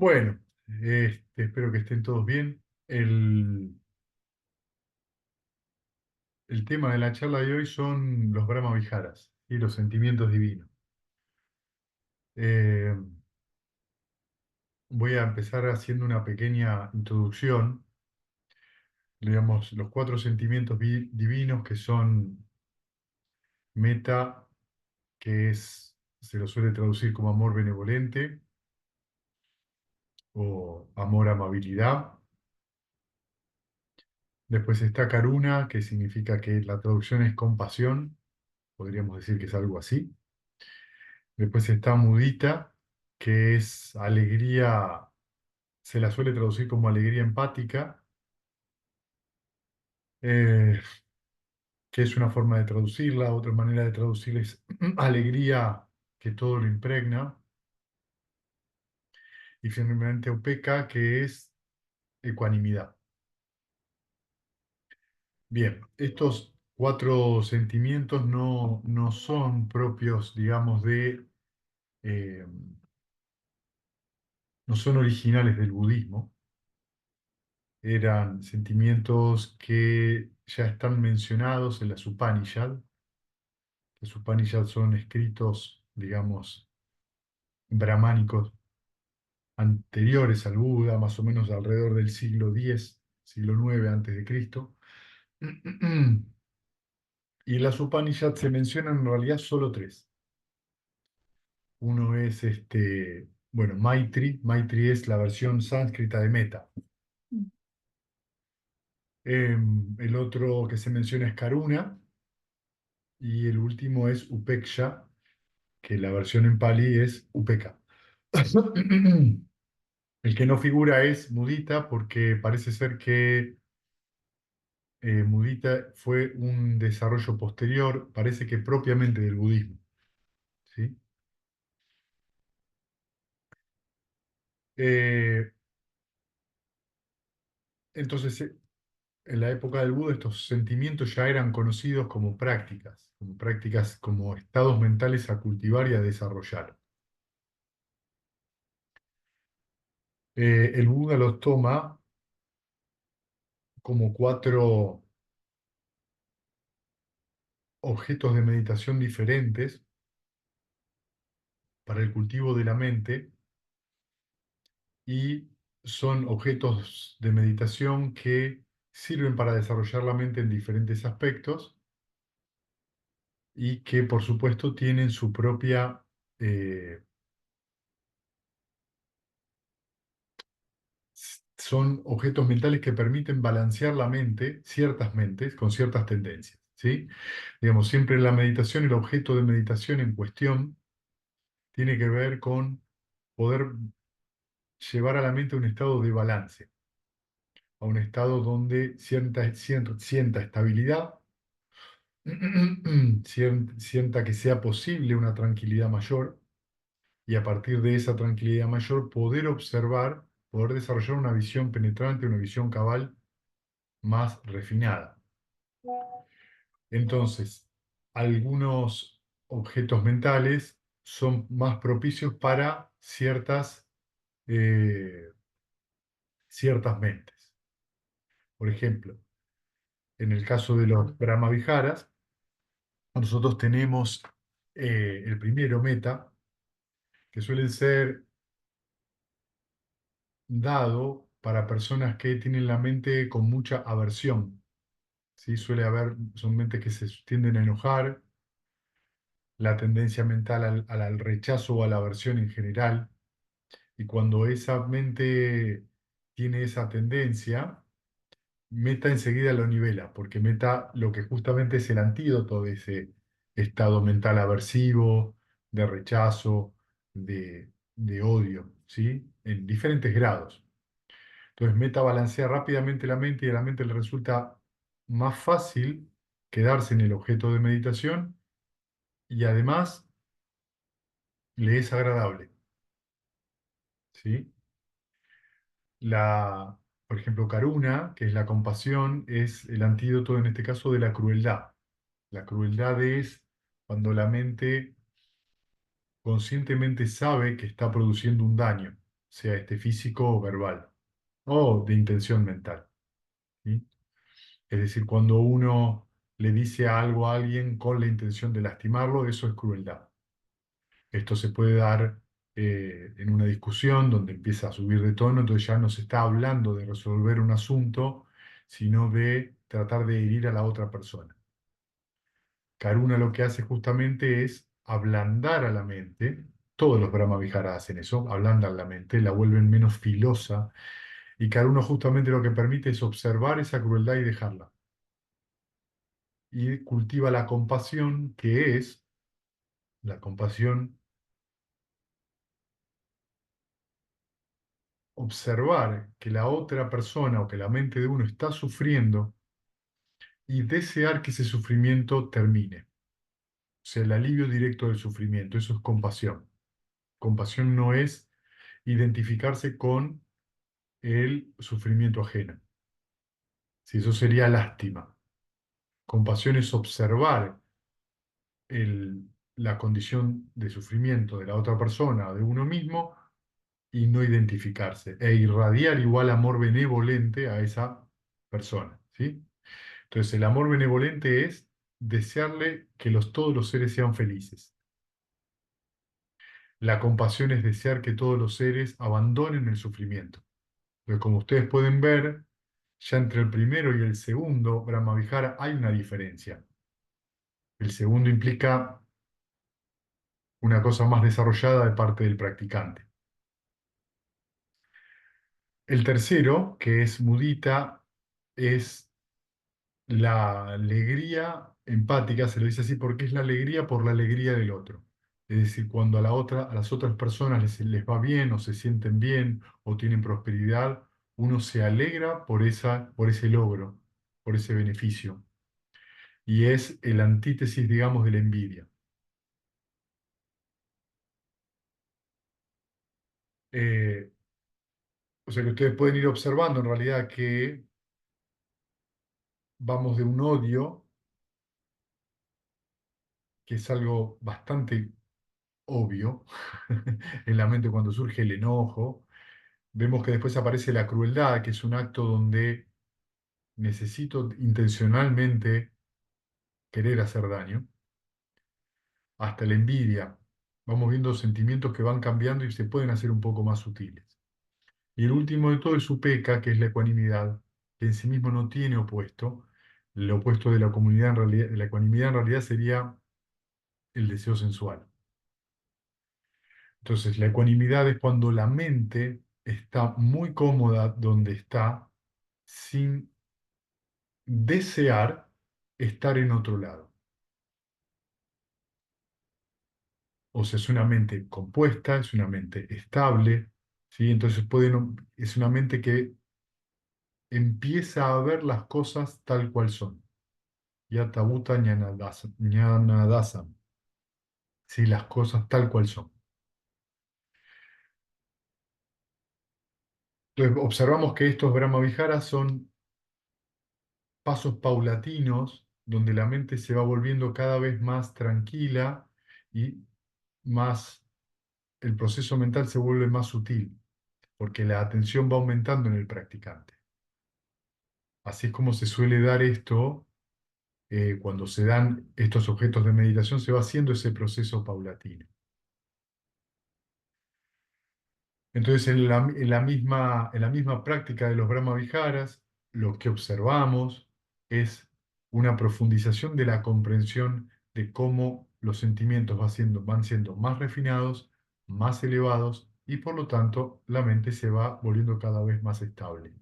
Bueno, espero que estén todos bien. El tema de la charla de hoy son los Brahma Viharas y los sentimientos divinos. Eh, Voy a empezar haciendo una pequeña introducción, digamos, los cuatro sentimientos divinos que son meta, se lo suele traducir como amor benevolente o amor amabilidad. Después está karuna, que significa que la traducción es compasión, podríamos decir que es algo así. Después está mudita, que es alegría, se la suele traducir como alegría empática, eh, que es una forma de traducirla. Otra manera de traducirla es alegría que todo lo impregna. Y finalmente upeca, que es ecuanimidad. Bien, estos cuatro sentimientos no son propios, digamos, eh, no son originales del budismo. Eran sentimientos que ya están mencionados en las Upanishad. Los Upanishad son escritos, digamos, brahmánicos anteriores al Buda, más o menos alrededor del siglo X, siglo IX antes de Cristo. Y en las Upanishad se mencionan en realidad solo tres. Uno es bueno, Maitri. Maitri es la versión sánscrita de Meta. El otro que se menciona es Karuna. Y el último es Upeksha, que la versión en Pali es Upeka. El que no figura es Mudita, porque parece ser que Mudita fue un desarrollo posterior, parece que propiamente del budismo. ¿Sí? Eh, entonces, en la época del Buda, estos sentimientos ya eran conocidos como prácticas, como estados mentales a cultivar y a desarrollar. El Buda los toma como cuatro objetos de meditación diferentes para el cultivo de la mente y son objetos de meditación que sirven para desarrollar la mente en diferentes aspectos y que por supuesto tienen su propia, son objetos mentales que permiten balancear la mente, ciertas mentes, con ciertas tendencias, ¿sí? Digamos, siempre en la meditación, el objeto de meditación en cuestión tiene que ver con poder llevar a la mente a un estado de balance, a un estado donde sienta estabilidad, sienta que sea posible una tranquilidad mayor y a partir de esa tranquilidad mayor poder observar, poder desarrollar una visión penetrante, una visión cabal más refinada. Entonces, algunos objetos mentales son más propicios para eh, ciertas mentes. Por ejemplo, en el caso de los Brahmaviharas, nosotros tenemos el primero, meta, que suele ser dado para personas que tienen la mente con mucha aversión. ¿Sí? Suele haber, son mentes que se tienden a enojar, la tendencia mental al rechazo o a la aversión en general. Y cuando esa mente tiene esa tendencia, Meta enseguida lo nivela, porque Meta lo que justamente es el antídoto de ese estado mental aversivo, de rechazo, de odio, ¿sí? En diferentes grados. Entonces Meta balancea rápidamente la mente y a la mente le resulta más fácil quedarse en el objeto de meditación y además le es agradable, ¿sí? Por ejemplo, Karuna, que es la compasión, es el antídoto en este caso de la crueldad. La crueldad es cuando la mente conscientemente sabe que está produciendo un daño, sea este físico o verbal, o de intención mental. ¿Sí? Es decir, cuando uno le dice algo a alguien con la intención de lastimarlo, eso es crueldad. Esto se puede dar en una discusión donde empieza a subir de tono, entonces ya no se está hablando de resolver un asunto, sino de tratar de herir a la otra persona. Karuna lo que hace justamente es ablandar a la mente. Todos los Brahmaviharas hacen eso, ablandan la mente, la vuelven menos filosa. Y Karuna justamente lo que permite es observar esa crueldad y dejarla. Y cultiva la compasión, que es la compasión, observar que la otra persona o que la mente de uno está sufriendo y desear que ese sufrimiento termine. O sea, el alivio directo del sufrimiento, eso es compasión. Compasión no es identificarse con el sufrimiento ajeno. Si eso sería lástima. Compasión es observar la condición de sufrimiento de la otra persona o de uno mismo y no identificarse e irradiar igual amor benevolente a esa persona, ¿sí? Entonces, el amor benevolente es desearle que todos los seres sean felices. La compasión es desear que todos los seres abandonen el sufrimiento. Pero como ustedes pueden ver, ya entre el primero y el segundo Brahmavihara hay una diferencia. El segundo implica una cosa más desarrollada de parte del practicante. El tercero, que es mudita, es la alegría empática, se lo dice así porque es la alegría por la alegría del otro. Es decir, cuando a las otras personas les va bien o se sienten bien o tienen prosperidad, uno se alegra por ese logro, por ese beneficio. Y es el antítesis, digamos, de la envidia. Eh, o sea que ustedes pueden ir observando en realidad que vamos de un odio, que es algo bastante obvio en la mente cuando surge el enojo. Vemos que después aparece la crueldad, que es un acto donde necesito intencionalmente querer hacer daño, hasta la envidia. Vamos viendo sentimientos que van cambiando y se pueden hacer un poco más sutiles. Y el último de todo es Upekkha, que es la ecuanimidad, que en sí mismo no tiene opuesto. El opuesto de la comunidad en realidad, de la ecuanimidad en realidad sería el deseo sensual. Entonces, la ecuanimidad es cuando la mente está muy cómoda donde está, sin desear estar en otro lado. O sea, es una mente compuesta, es una mente estable, ¿sí? Entonces es una mente que empieza a ver las cosas tal cual son. Yata bhuta ñanadasam, ¿sí? Las cosas tal cual son. Entonces, observamos que estos Brahmaviharas son pasos paulatinos donde la mente se va volviendo cada vez más tranquila y más, el proceso mental se vuelve más sutil, porque la atención va aumentando en el practicante. Así es como se suele dar esto, cuando se dan estos objetos de meditación, se va haciendo ese proceso paulatino. Entonces, en la misma práctica de los Brahmaviharas, lo que observamos es una profundización de la comprensión de cómo los sentimientos van siendo más refinados, más elevados, y por lo tanto la mente se va volviendo cada vez más estable.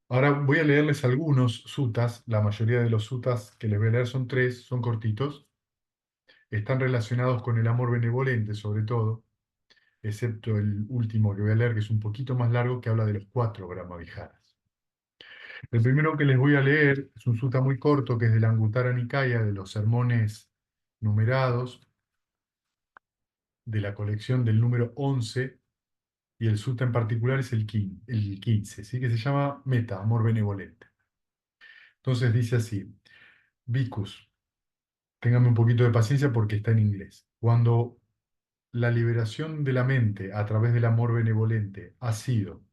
Ahora voy a leerles algunos sutas. La mayoría de los sutas que les voy a leer son tres, son cortitos. Están relacionados con el amor benevolente, sobre todo, excepto el último que voy a leer, que es un poquito más largo, que habla de los cuatro Brahmaviharas. El primero que les voy a leer es un sutta muy corto, que es del Anguttara Nikaya, de los sermones numerados, de la colección del número 11, y el sutta en particular es el 15, ¿sí? Que se llama Metta, amor benevolente. Entonces dice así: Bhikkhus, ténganme un poquito de paciencia porque está en inglés. Cuando la liberación de la mente a través del amor benevolente ha sido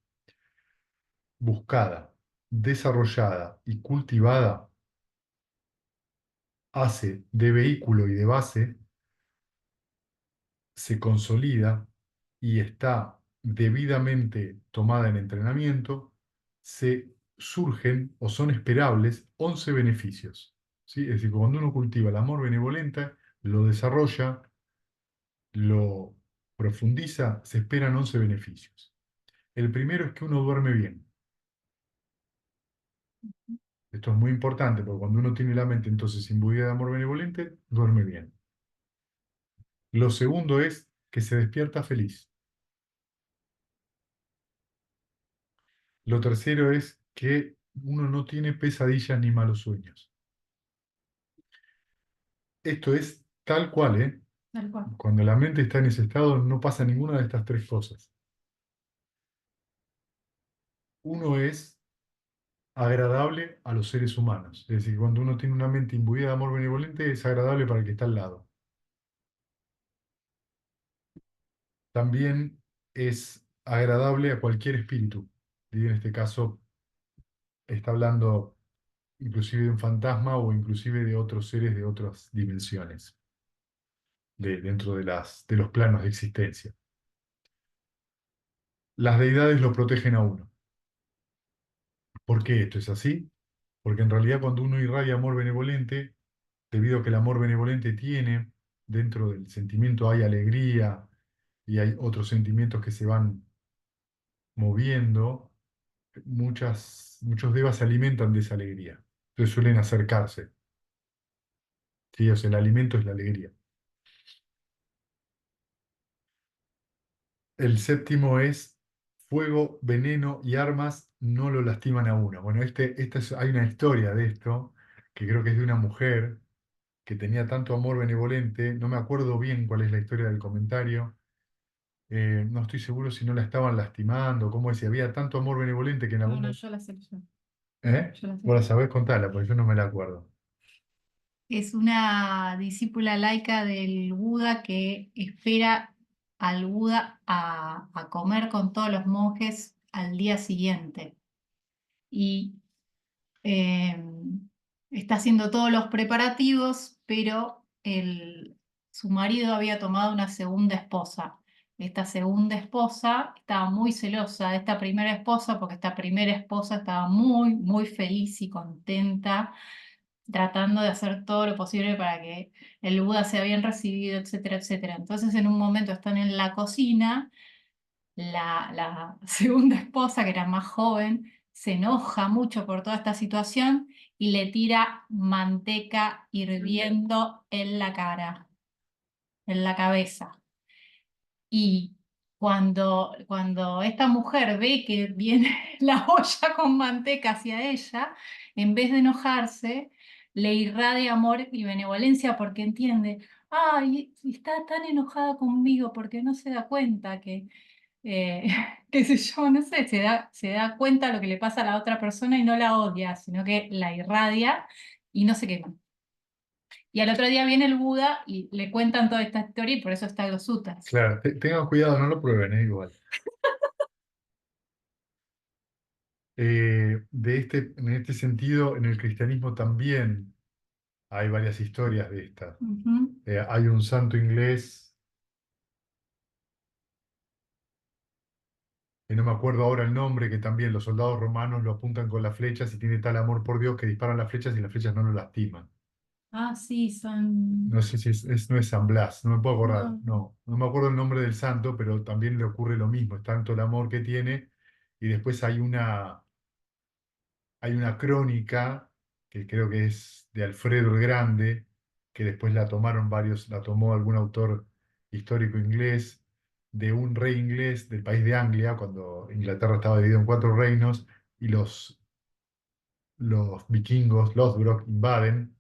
buscada, desarrollada y cultivada, hace de vehículo y de base, se consolida y está debidamente tomada en entrenamiento, se surgen o son esperables 11 beneficios. ¿Sí? Es decir, cuando uno cultiva el amor benevolente, lo desarrolla, lo profundiza, se esperan 11 beneficios. El primero es que uno duerme bien. Esto es muy importante porque cuando uno tiene la mente entonces imbuida de amor benevolente, duerme bien. Lo segundo es que se despierta feliz. Lo tercero es que uno no tiene pesadillas ni malos sueños. Esto es tal cual, ¿eh? Tal cual. Cuando la mente está en ese estado no pasa ninguna de estas tres cosas. Uno es agradable a los seres humanos. Es decir, cuando uno tiene una mente imbuida de amor benevolente es agradable para el que está al lado. También es agradable a cualquier espíritu. Y en este caso está hablando inclusive de un fantasma o inclusive de otros seres de otras dimensiones, dentro de los planos de existencia. Las deidades lo protegen a uno. ¿Por qué esto es así? Porque en realidad cuando uno irradia amor benevolente, debido a que el amor benevolente tiene, dentro del sentimiento hay alegría y hay otros sentimientos que se van moviendo, muchos devas se alimentan de esa alegría. Entonces suelen acercarse. ¿Sí? O sea, el alimento es la alegría. El séptimo es fuego, veneno y armas no lo lastiman a uno. Bueno, hay una historia de esto, que creo que es de una mujer que tenía tanto amor benevolente, no me acuerdo bien cuál es la historia del comentario, no estoy seguro si no la estaban lastimando, cómo es, si había tanto amor benevolente que en No, algún no, momento... yo la sé, ¿Eh? yo la sé. Vos la sabés contarla, porque yo no me la acuerdo. Es una discípula laica del Buda que espera al Buda a comer con todos los monjes al día siguiente. Y eh, está haciendo todos los preparativos, pero su marido había tomado una segunda esposa. Esta segunda esposa estaba muy celosa de esta primera esposa porque esta primera esposa estaba muy, muy feliz y contenta, tratando de hacer todo lo posible para que el Buda sea bien recibido, etcétera, etcétera. Entonces en un momento están en la cocina, la segunda esposa, que era más joven, se enoja mucho por toda esta situación y le tira manteca hirviendo en la cara, en la cabeza. Y cuando esta mujer ve que viene la olla con manteca hacia ella, en vez de enojarse, le irradia amor y benevolencia porque entiende, ay, está tan enojada conmigo porque no se da cuenta que, eh, qué sé yo, no sé, se da cuenta de lo que le pasa a la otra persona y no la odia, sino que la irradia y no se quema. Y al otro día viene el Buda y le cuentan toda esta historia y por eso están los sutras. Claro, tengan cuidado, no lo prueben, igual. En este sentido, en el cristianismo también hay varias historias de estas. Ujú. Hay un santo inglés, que no me acuerdo ahora el nombre, que también los soldados romanos lo apuntan con las flechas y tiene tal amor por Dios que disparan las flechas y las flechas no lo lastiman. Ah, sí, son... No sé si no es San Blas, no me puedo acordar. No, No me acuerdo el nombre del santo, pero también le ocurre lo mismo. Es tanto el amor que tiene. Y después hay una crónica que creo que es de Alfredo el Grande, que después la tomó algún autor histórico inglés, de un rey inglés del país de Anglia, cuando Inglaterra estaba dividido en cuatro reinos y los vikingos, Lothbrok, invaden,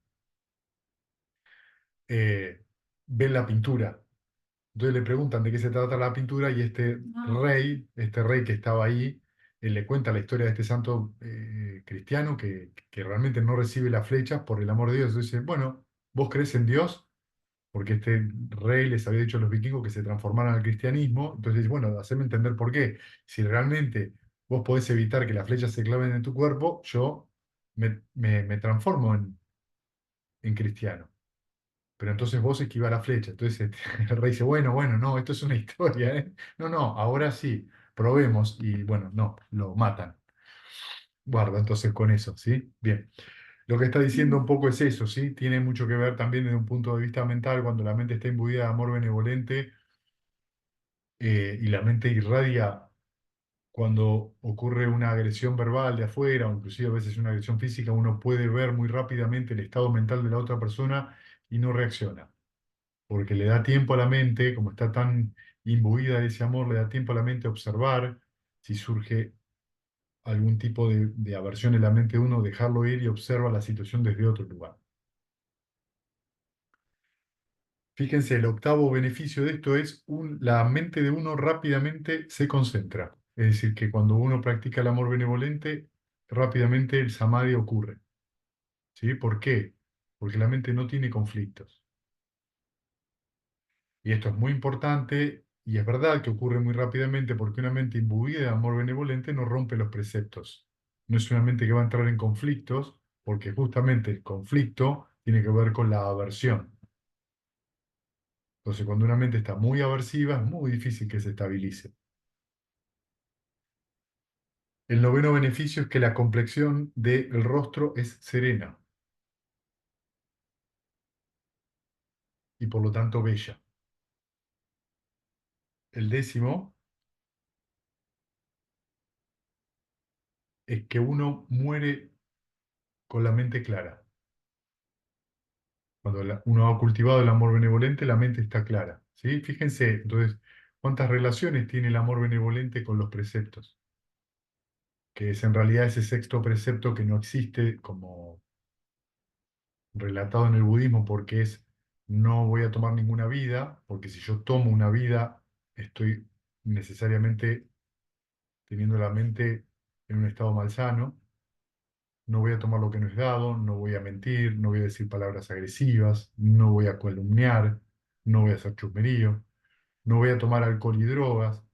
eh, ven la pintura. Entonces le preguntan de qué se trata la pintura y no. este rey que estaba ahí, le cuenta la historia de este santo cristiano que realmente no recibe las flechas por el amor de Dios. Entonces dice, bueno, ¿vos crees en Dios? porque este rey les había dicho a los vikingos que se transformaran al cristianismo. Entonces, bueno, haceme entender por qué. Si realmente vos podés evitar que las flechas se claven en tu cuerpo, yo me transformo en cristiano. Pero entonces vos esquivás la flecha. Entonces el rey dice, bueno, bueno, no, esto es una historia, ¿eh? No, no, ahora sí, probemos. Y bueno, no, lo matan. Guarda entonces con eso, ¿sí? Bien. Lo que está diciendo un poco es eso, ¿sí? Tiene mucho que ver también desde un punto de vista mental, cuando la mente está imbuida de amor benevolente y la mente irradia cuando ocurre una agresión verbal de afuera, o inclusive a veces una agresión física, uno puede ver muy rápidamente el estado mental de la otra persona y no reacciona, porque le da tiempo a la mente, como está tan imbuida de ese amor, le da tiempo a la mente a observar si surge algún tipo de aversión en la mente de uno, dejarlo ir y observa la situación desde otro lugar. Fíjense, el octavo beneficio de esto es la mente de uno rápidamente se concentra. Es decir, que cuando uno practica el amor benevolente, rápidamente el samadhi ocurre. ¿Sí? ¿Por qué? Porque la mente no tiene conflictos. Y esto es muy importante y es verdad que ocurre muy rápidamente porque una mente imbuida de amor benevolente no rompe los preceptos. No es una mente que va a entrar en conflictos porque justamente el conflicto tiene que ver con la aversión. Entonces, cuando una mente está muy aversiva, es muy difícil que se estabilice. El noveno beneficio es que la complexión del rostro es serena y por lo tanto bella. El décimo es que uno muere con la mente clara. Cuando uno ha cultivado el amor benevolente, la mente está clara. ¿Sí? Fíjense, entonces, cuántas relaciones tiene el amor benevolente con los preceptos, que es en realidad ese sexto precepto que no existe como relatado en el budismo, porque es no voy a tomar ninguna vida, porque si yo tomo una vida, estoy necesariamente teniendo la mente en un estado malsano. No voy a tomar lo que no es dado, no voy a mentir, no voy a decir palabras agresivas, no voy a calumniar, no voy a hacer chusmerío, no voy a tomar alcohol y drogas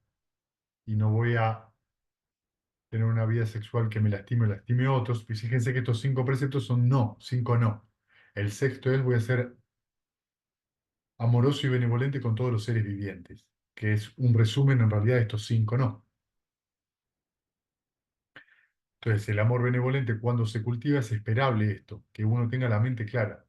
y no voy a tener una vida sexual que me lastime o lastime a otros. Pues fíjense que estos cinco preceptos son no, cinco no. El sexto es voy a ser amoroso y benevolente con todos los seres vivientes, que es un resumen en realidad de estos cinco no. Entonces, el amor benevolente cuando se cultiva es esperable esto, que uno tenga la mente clara.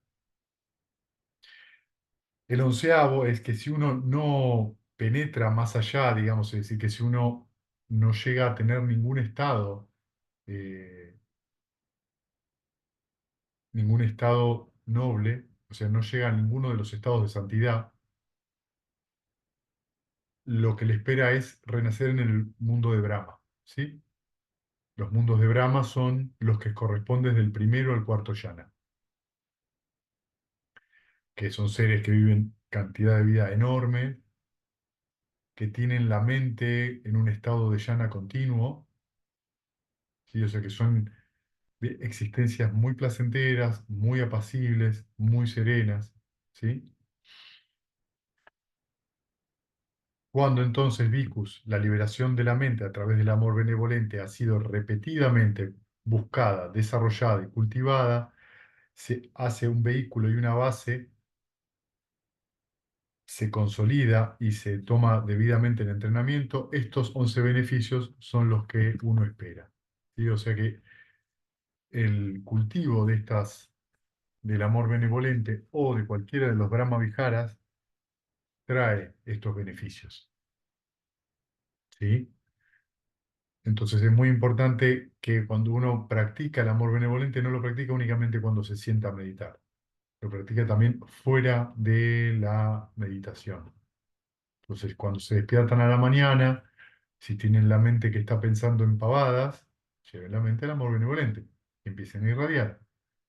El onceavo es que si uno no penetra más allá, digamos, es decir, que si uno no llega a tener eh, ningún estado noble, o sea, no llega a ninguno de los estados de santidad, lo que le espera es renacer en el mundo de Brahma, ¿sí? Los mundos de Brahma son los que corresponden del primero al cuarto yana, que son seres que viven cantidad de vida enorme, que tienen la mente en un estado de yana continuo, ¿sí? O sea, que son existencias muy placenteras, muy apacibles, muy serenas, ¿sí? Cuando entonces, Vicus, la liberación de la mente a través del amor benevolente ha sido repetidamente buscada, desarrollada y cultivada, se hace un vehículo y una base, se consolida y se toma debidamente el entrenamiento, estos 11 beneficios son los que uno espera. ¿Sí? O sea que el cultivo de del amor benevolente o de cualquiera de los Brahma Viharas trae estos beneficios. ¿Sí? Entonces es muy importante que cuando uno practica el amor benevolente no lo practica únicamente cuando se sienta a meditar, lo practica también fuera de la meditación. Entonces cuando se despiertan a la mañana, si tienen la mente que está pensando en pavadas, lleven la mente al amor benevolente, empiecen a irradiar.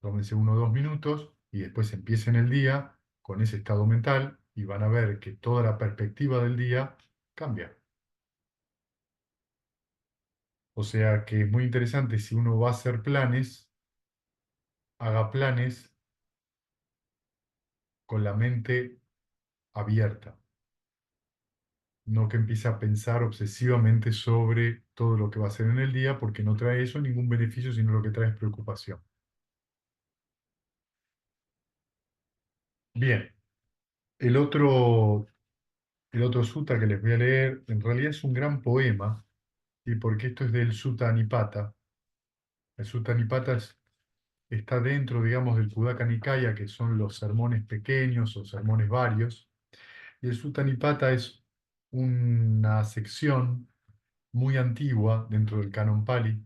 Tómense 1 o 2 minutos y después empiecen el día con ese estado mental y van a ver que toda la perspectiva del día cambia. O sea que es muy interesante si uno va a hacer planes, haga planes con la mente abierta, no que empiece a pensar obsesivamente sobre todo lo que va a hacer en el día, porque no trae eso ningún beneficio, sino lo que trae es preocupación. Bien, el otro, el otro sutta que les voy a leer, en realidad es un gran poema, y porque esto es del Sutta Nipata. El Sutta Nipata está dentro, digamos, del Kudaka Nikaya, que son los sermones pequeños o sermones varios. Y el Sutta Nipata es una sección muy antigua dentro del Canon Pali,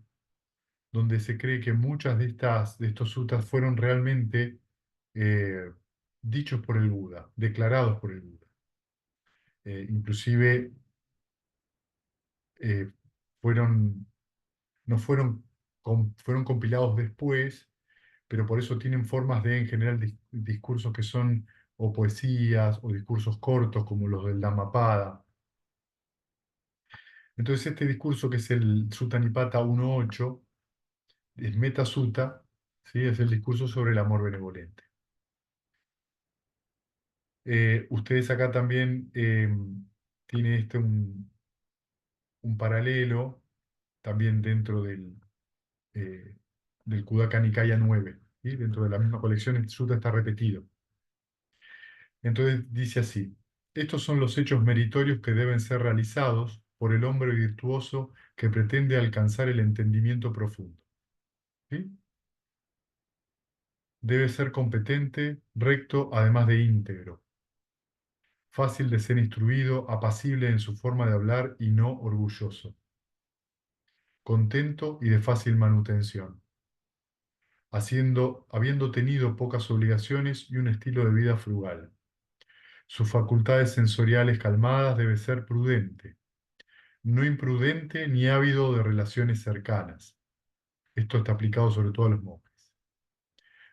donde se cree que muchas de estos suttas fueron realmente eh, dichos por el Buda, declarados por el Buda. Inclusive eh, fueron, no fueron, fueron compilados después, pero por eso tienen formas de, en general, discursos que son o poesías o discursos cortos, como los del Dhammapada. Entonces, este discurso, que es el Sutta Nipata 1.8, es Metta Sutta, ¿sí? Es el discurso sobre el amor benevolente. Ustedes acá también tienen un paralelo, también dentro eh, del Kudaka Nikaya 9, ¿sí? Dentro de la misma colección, este sutta está repetido. Entonces dice así: estos son los hechos meritorios que deben ser realizados por el hombre virtuoso que pretende alcanzar el entendimiento profundo. ¿Sí? Debe ser competente, recto, además de íntegro, fácil de ser instruido, apacible en su forma de hablar y no orgulloso, contento y de fácil manutención, habiendo tenido pocas obligaciones y un estilo de vida frugal. Sus facultades sensoriales calmadas, debe ser prudente, no imprudente ni ávido de relaciones cercanas. Esto está aplicado sobre todo a los monjes.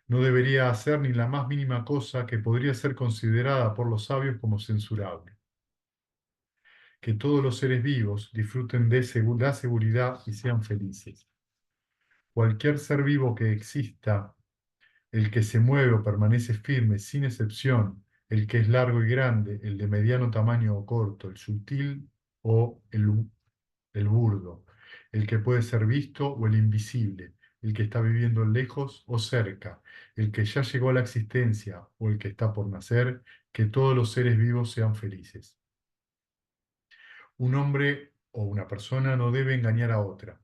No debería hacer ni la más mínima cosa que podría ser considerada por los sabios como censurable. Que todos los seres vivos disfruten de la seguridad y sean felices. Cualquier ser vivo que exista, el que se mueve o permanece firme, sin excepción, el que es largo y grande, el de mediano tamaño o corto, el sutil o el burdo, el que puede ser visto o el invisible, el que está viviendo lejos o cerca, el que ya llegó a la existencia o el que está por nacer, que todos los seres vivos sean felices. Un hombre o una persona no debe engañar a otra.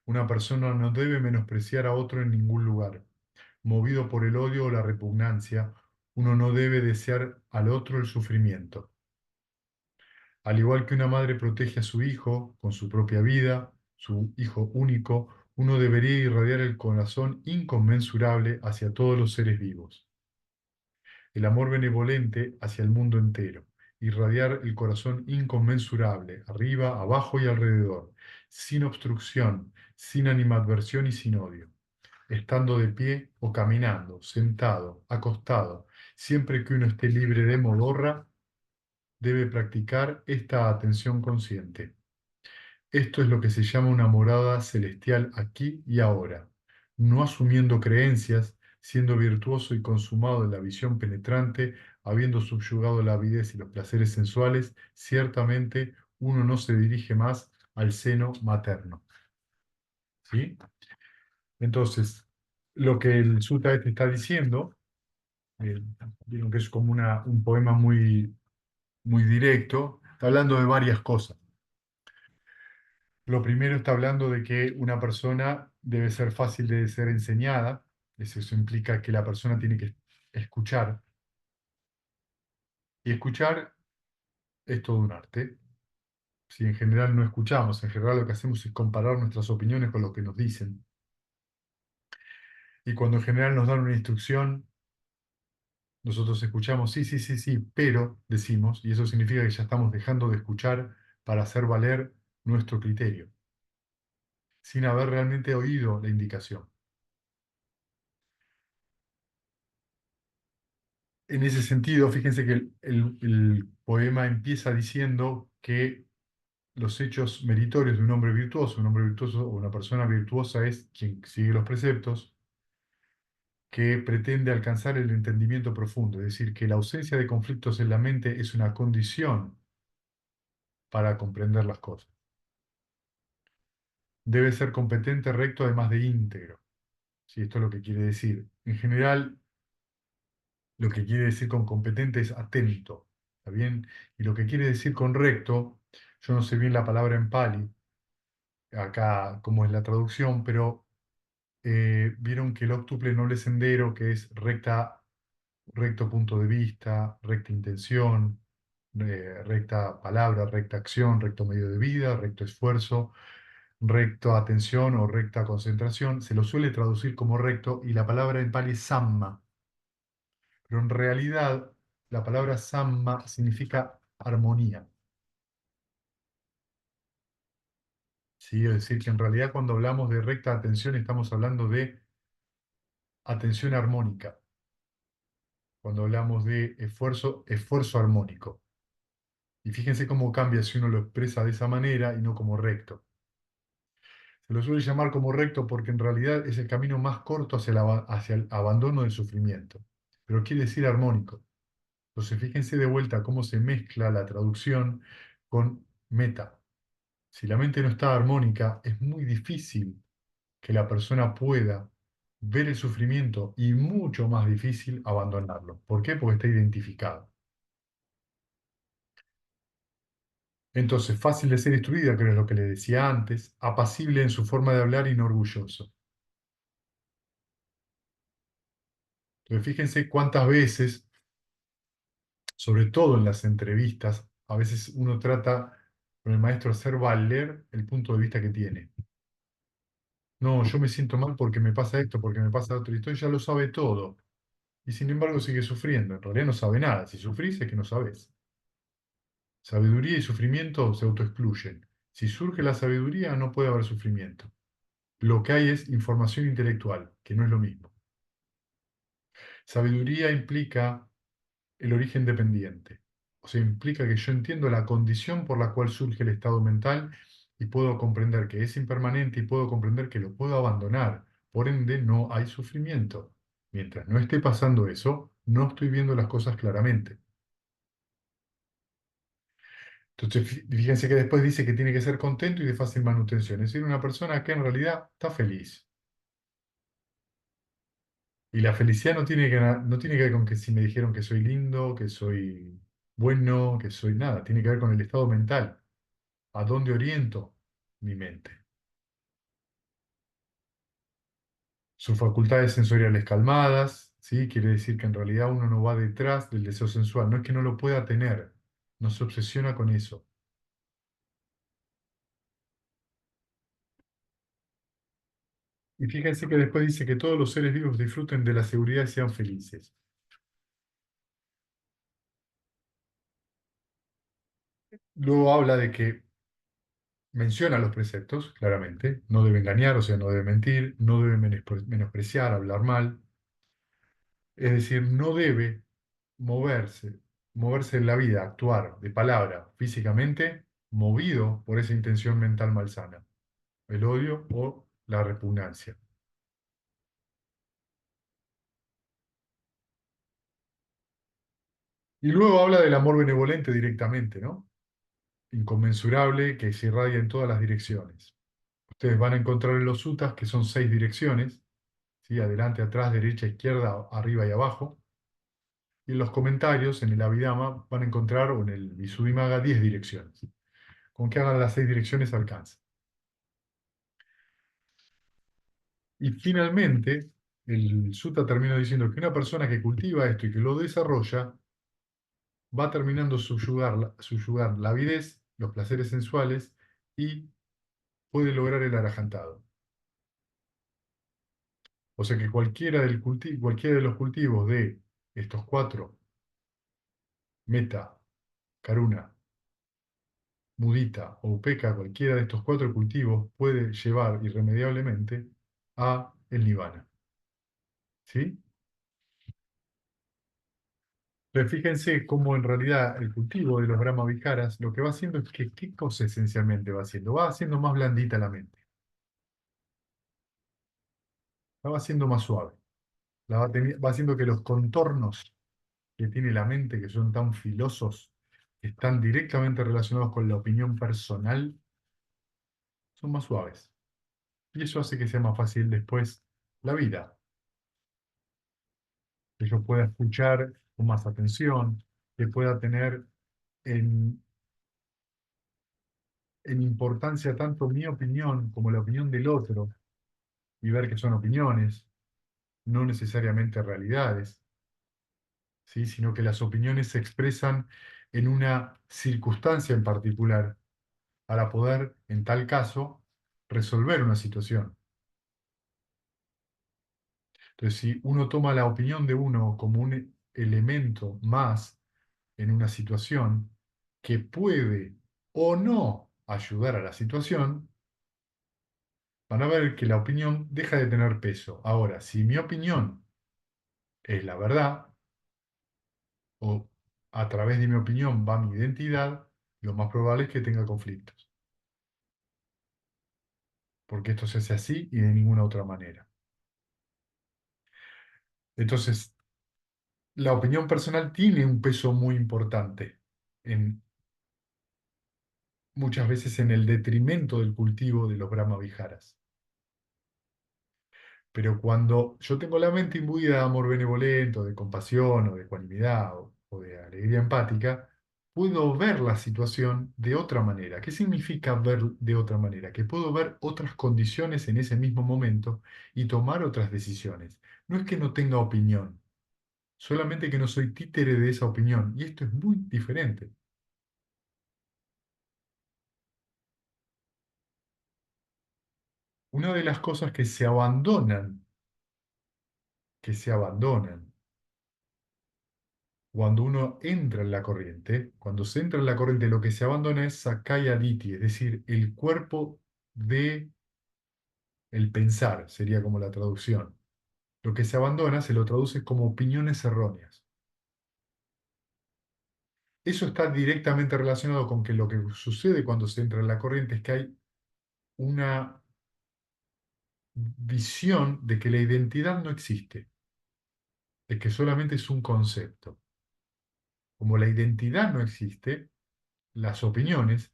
Una persona no debe menospreciar a otro en ningún lugar. Movido por el odio o la repugnancia, uno no debe desear al otro el sufrimiento. Al igual que una madre protege a su hijo con su propia vida, su hijo único, uno debería irradiar el corazón inconmensurable hacia todos los seres vivos. El amor benevolente hacia el mundo entero. Irradiar el corazón inconmensurable, arriba, abajo y alrededor, sin obstrucción, sin animadversión y sin odio, estando de pie o caminando, sentado, acostado, siempre que uno esté libre de modorra, debe practicar esta atención consciente. Esto es lo que se llama una morada celestial aquí y ahora, no asumiendo creencias, siendo virtuoso y consumado en la visión penetrante, habiendo subyugado la avidez y los placeres sensuales, ciertamente uno no se dirige más al seno materno. ¿Sí? Entonces, lo que el sutta este está diciendo, eh, digo que es como un poema muy directo, está hablando de varias cosas. Lo primero está hablando de que una persona debe ser fácil de ser enseñada. Eso implica que la persona tiene que escuchar. Y escuchar es todo un arte. Si en general no escuchamos, en general lo que hacemos es comparar nuestras opiniones con lo que nos dicen. Y cuando en general nos dan una instrucción, nosotros escuchamos, sí, sí, sí, sí, pero decimos, y eso significa que ya estamos dejando de escuchar para hacer valer nuestro criterio, sin haber realmente oído la indicación. En ese sentido, fíjense que el poema empieza diciendo que los hechos meritorios de un hombre virtuoso o una persona virtuosa es quien sigue los preceptos, que pretende alcanzar el entendimiento profundo, es decir, que la ausencia de conflictos en la mente es una condición para comprender las cosas. Debe ser competente, recto, además de íntegro. ¿Sí? Esto es lo que quiere decir. En general, lo que quiere decir con competente es atento. ¿Está bien? Y lo que quiere decir con recto, yo no sé bien la palabra en Pali, acá cómo es la traducción, pero vieron que el óctuple noble sendero, que es recto punto de vista, recta intención, recta palabra, recta acción, recto medio de vida, recto esfuerzo, recta atención o recta concentración, se lo suele traducir como recto y la palabra en pali es samma, pero en realidad la palabra samma significa armonía. ¿Sí? Es decir, que en realidad cuando hablamos de recta atención estamos hablando de atención armónica. Cuando hablamos de esfuerzo, esfuerzo armónico. Y fíjense cómo cambia si uno lo expresa de esa manera y no como recto. Se lo suele llamar como recto porque en realidad es el camino más corto hacia el abandono del sufrimiento, pero quiere decir armónico. Entonces fíjense de vuelta cómo se mezcla la traducción con meta. Si la mente no está armónica, es muy difícil que la persona pueda ver el sufrimiento y mucho más difícil abandonarlo. ¿Por qué? Porque está identificado. Entonces, fácil de ser instruida, que es lo que le decía antes, apacible en su forma de hablar y no orgulloso. Entonces, fíjense cuántas veces, sobre todo en las entrevistas, a veces uno trata con el maestro de hacer valer el punto de vista que tiene. No, yo me siento mal porque me pasa esto, porque me pasa otro, y esto ya lo sabe todo. Y sin embargo sigue sufriendo. En realidad no sabe nada. Si sufrís es que no sabés. Sabiduría y sufrimiento se autoexcluyen. Si surge la sabiduría no puede haber sufrimiento. Lo que hay es información intelectual, que no es lo mismo. Sabiduría implica el origen dependiente. O sea, implica que yo entiendo la condición por la cual surge el estado mental y puedo comprender que es impermanente y puedo comprender que lo puedo abandonar. Por ende, no hay sufrimiento. Mientras no esté pasando eso, no estoy viendo las cosas claramente. Entonces, fíjense que después dice que tiene que ser contento y de fácil manutención. Es decir, una persona que en realidad está feliz. Y la felicidad no tiene que ver con que si me dijeron que soy lindo, que soy bueno, que soy nada. Tiene que ver con el estado mental. ¿A dónde oriento mi mente? Sus facultades sensoriales calmadas, ¿sí? Quiere decir que en realidad uno no va detrás del deseo sensual. No es que no lo pueda tener, no se obsesiona con eso. Y fíjense que después dice que todos los seres vivos disfruten de la seguridad y sean felices. Luego habla de que menciona los preceptos, claramente. No debe engañar, o sea, no debe mentir, no debe menospreciar, hablar mal. Es decir, no debe moverse, moverse en la vida, actuar de palabra, físicamente, movido por esa intención mental malsana, el odio o la repugnancia. Y luego habla del amor benevolente directamente, ¿no? Inconmensurable, que se irradia en todas las direcciones. Ustedes van a encontrar en los sutas que son 6 direcciones, ¿sí? Adelante, atrás, derecha, izquierda, arriba y abajo. Y en los comentarios, en el Abhidhamma, van a encontrar, o en el Visuddhimagga, 10 direcciones. Con que hagan las 6 direcciones alcanza. Y finalmente, el sutta termina diciendo que una persona que cultiva esto y que lo desarrolla, va terminando subyugar la avidez, los placeres sensuales y puede lograr el arajantado. O sea que cualquiera de los cultivos de estos 4, meta, karuna, mudita o upeka, cualquiera de estos 4 cultivos puede llevar irremediablemente a el nirvana. ¿Sí? Pero fíjense cómo en realidad el cultivo de los Brahma Viharas lo que va haciendo es que, ¿qué cosa esencialmente va haciendo? Va haciendo más blandita la mente, la va haciendo más suave. va haciendo que los contornos que tiene la mente, que son tan filosos, que están directamente relacionados con la opinión personal, son más suaves. Y eso hace que sea más fácil después la vida, que yo pueda escuchar con más atención, que pueda tener en, en importancia tanto mi opinión como la opinión del otro y ver que son opiniones, no necesariamente realidades, ¿sí? Sino que las opiniones se expresan en una circunstancia en particular para poder, en tal caso, resolver una situación. Entonces, si uno toma la opinión de uno como un elemento más en una situación que puede o no ayudar a la situación, van a ver que la opinión deja de tener peso. Ahora, si mi opinión es la verdad, o a través de mi opinión va mi identidad, lo más probable es que tenga conflictos, porque esto se hace así y de ninguna otra manera. Entonces, la opinión personal tiene un peso muy importante, en, muchas veces en el detrimento del cultivo de los Brahmaviharas. Pero cuando yo tengo la mente imbuida de amor benevolente, o de compasión, o de ecuanimidad, o de alegría empática, puedo ver la situación de otra manera. ¿Qué significa ver de otra manera? Que puedo ver otras condiciones en ese mismo momento y tomar otras decisiones. No es que no tenga opinión, solamente que no soy títere de esa opinión. Y esto es muy diferente. Una de las cosas que se abandonan cuando uno entra en la corriente, cuando se entra en la corriente, lo que se abandona es Sakaya Ditti, es decir, el cuerpo de el pensar, sería como la traducción. Lo que se abandona se lo traduce como opiniones erróneas. Eso está directamente relacionado con que lo que sucede cuando se entra en la corriente es que hay una visión de que la identidad no existe, de que solamente es un concepto. Como la identidad no existe, las opiniones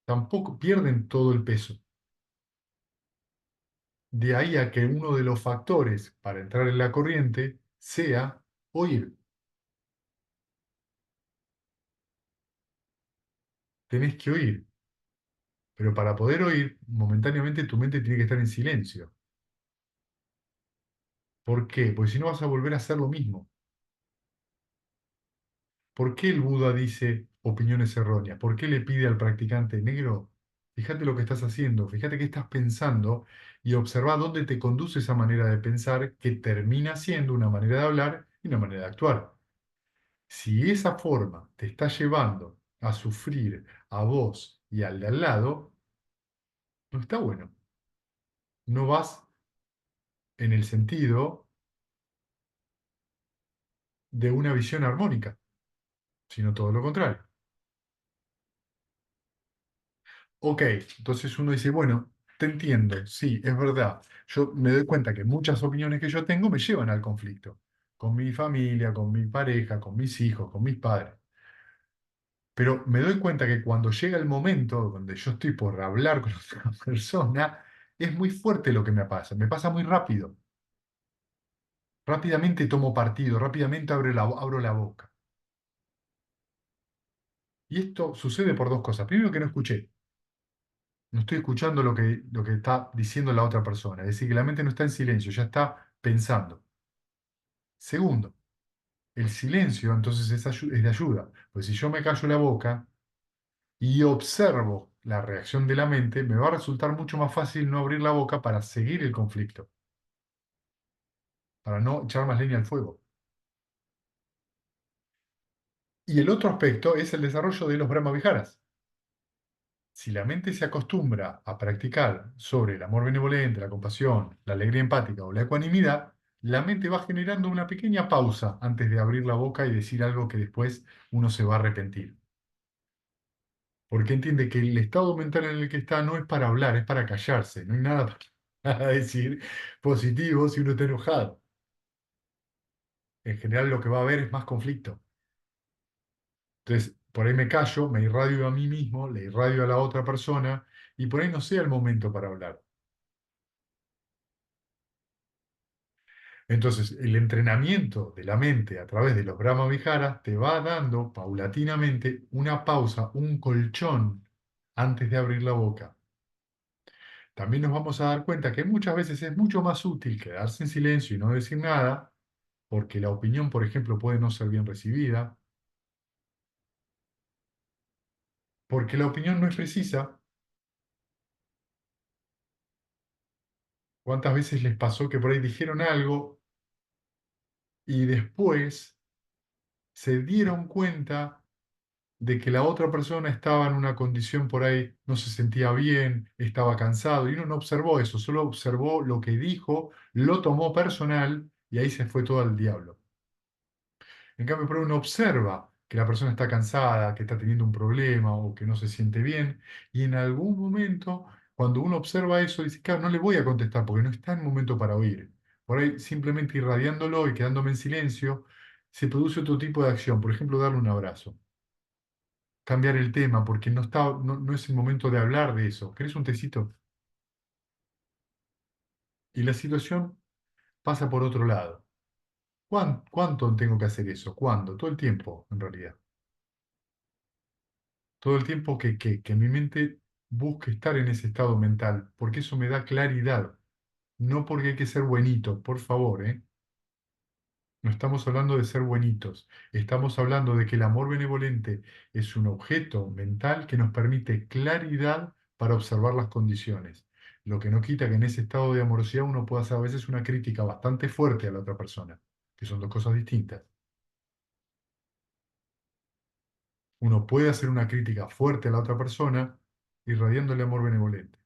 tampoco pierden todo el peso. De ahí a que uno de los factores para entrar en la corriente sea oír. Tenés que oír, pero para poder oír, momentáneamente tu mente tiene que estar en silencio. ¿Por qué? Porque si no vas a volver a hacer lo mismo. ¿Por qué el Buda dice opiniones erróneas? ¿Por qué le pide al practicante negro, fíjate lo que estás haciendo, fíjate qué estás pensando y observa dónde te conduce esa manera de pensar que termina siendo una manera de hablar y una manera de actuar? Si esa forma te está llevando a sufrir a vos y al de al lado, no está bueno. No vas en el sentido de una visión armónica, sino todo lo contrario. Ok, entonces uno dice, bueno, te entiendo, sí, es verdad. Yo me doy cuenta que muchas opiniones que yo tengo me llevan al conflicto, con mi familia, con mi pareja, con mis hijos, con mis padres. Pero me doy cuenta que cuando llega el momento donde yo estoy por hablar con otra persona, es muy fuerte lo que me pasa muy rápido. Rápidamente tomo partido, rápidamente abro la boca. Y esto sucede por dos cosas. Primero, que no escuché. No estoy escuchando lo que está diciendo la otra persona. Es decir, que la mente no está en silencio, ya está pensando. Segundo, el silencio entonces es de ayuda. Pues si yo me callo la boca y observo la reacción de la mente, me va a resultar mucho más fácil no abrir la boca para seguir el conflicto, para no echar más leña al fuego. Y el otro aspecto es el desarrollo de los Brahmaviharas. Si la mente se acostumbra a practicar sobre el amor benevolente, la compasión, la alegría empática o la ecuanimidad, la mente va generando una pequeña pausa antes de abrir la boca y decir algo que después uno se va a arrepentir. Porque entiende que el estado mental en el que está no es para hablar, es para callarse. No hay nada para decir positivo si uno está enojado. en general lo que va a haber es más conflicto. Entonces, por ahí me callo, me irradio a mí mismo, le irradio a la otra persona y por ahí no sea el momento para hablar. Entonces, el entrenamiento de la mente a través de los Brahma Viharas te va dando paulatinamente una pausa, un colchón antes de abrir la boca. También nos vamos a dar cuenta que muchas veces es mucho más útil quedarse en silencio y no decir nada, porque la opinión, por ejemplo, puede no ser bien recibida, porque la opinión no es precisa. ¿Cuántas veces les pasó que por ahí dijeron algo y después se dieron cuenta de que la otra persona estaba en una condición por ahí, no se sentía bien, estaba cansado, y uno no observó eso, solo observó lo que dijo, lo tomó personal y ahí se fue todo al diablo? En cambio, por ahí uno observa que la persona está cansada, que está teniendo un problema o que no se siente bien, y en algún momento, cuando uno observa eso, dice, claro, no le voy a contestar porque no está en momento para oír. Por ahí, simplemente irradiándolo y quedándome en silencio, se produce otro tipo de acción, por ejemplo, darle un abrazo, cambiar el tema, porque no es el momento de hablar de eso. ¿Querés un tecito? Y la situación pasa por otro lado. ¿Cuánto tengo que hacer eso? ¿Cuándo? Todo el tiempo, en realidad. Todo el tiempo que mi mente busque estar en ese estado mental, porque eso me da claridad. No porque hay que ser buenito, por favor, ¿eh? No estamos hablando de ser buenitos. Estamos hablando de que el amor benevolente es un objeto mental que nos permite claridad para observar las condiciones. Lo que no quita que en ese estado de amorosidad uno pueda hacer a veces una crítica bastante fuerte a la otra persona, que son dos cosas distintas. Uno puede hacer una crítica fuerte a la otra persona irradiándole amor benevolente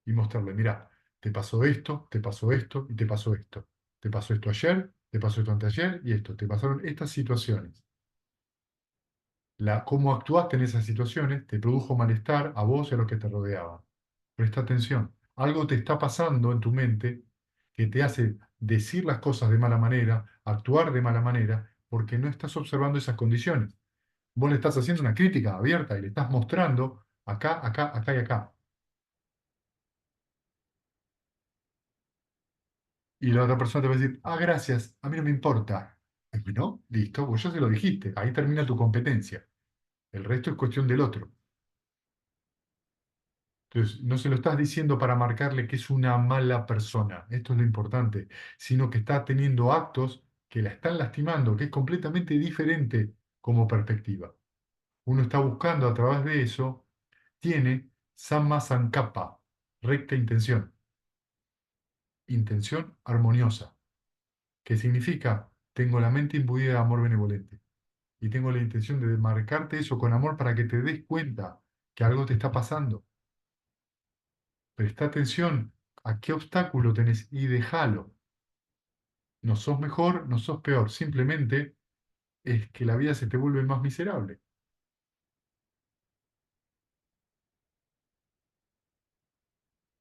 y mostrarle, mira, te pasó esto, te pasó esto y te pasó esto. Te pasó esto ayer, te pasó esto anteayer y esto. Te pasaron estas situaciones. Cómo actuaste en esas situaciones te produjo malestar a vos y a los que te rodeaban. Presta atención. Algo te está pasando en tu mente que te hace decir las cosas de mala manera, actuar de mala manera, porque no estás observando esas condiciones. Vos le estás haciendo una crítica abierta y le estás mostrando acá, acá, acá y acá. Y la otra persona te va a decir, ah, gracias, a mí no me importa. Y no, listo, vos ya se lo dijiste, ahí termina tu competencia. El resto es cuestión del otro. Entonces, no se lo estás diciendo para marcarle que es una mala persona, esto es lo importante, sino que está teniendo actos que la están lastimando, que es completamente diferente como perspectiva. Uno está buscando a través de eso, tiene Samma Sankappa, recta intención, intención armoniosa, que significa, tengo la mente imbuida de amor benevolente y tengo la intención de marcarte eso con amor para que te des cuenta que algo te está pasando. Presta atención a qué obstáculo tenés y déjalo. No sos mejor, no sos peor, simplemente es que la vida se te vuelve más miserable.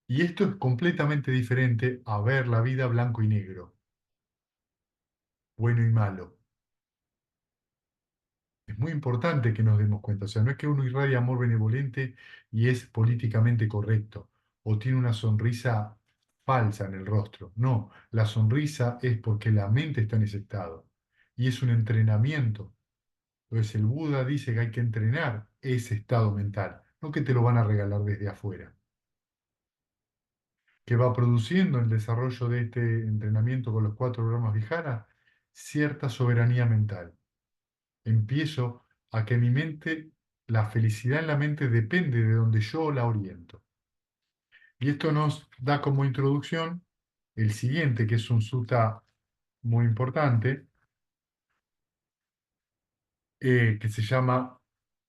Y esto es completamente diferente a ver la vida blanco y negro, bueno y malo. Es muy importante que nos demos cuenta. O sea, no es que uno irradia amor benevolente y es políticamente correcto o tiene una sonrisa falsa en el rostro. No, la sonrisa es porque la mente está en ese estado y es un entrenamiento. Entonces el Buda dice que hay que entrenar ese estado mental, no que te lo van a regalar desde afuera, que va produciendo el desarrollo de este entrenamiento con los cuatro Brahmas Vihara cierta soberanía mental. Empiezo a que mi mente, la felicidad en la mente depende de donde yo la oriento. Y esto nos da como introducción el siguiente, que es un sutta muy importante, que se llama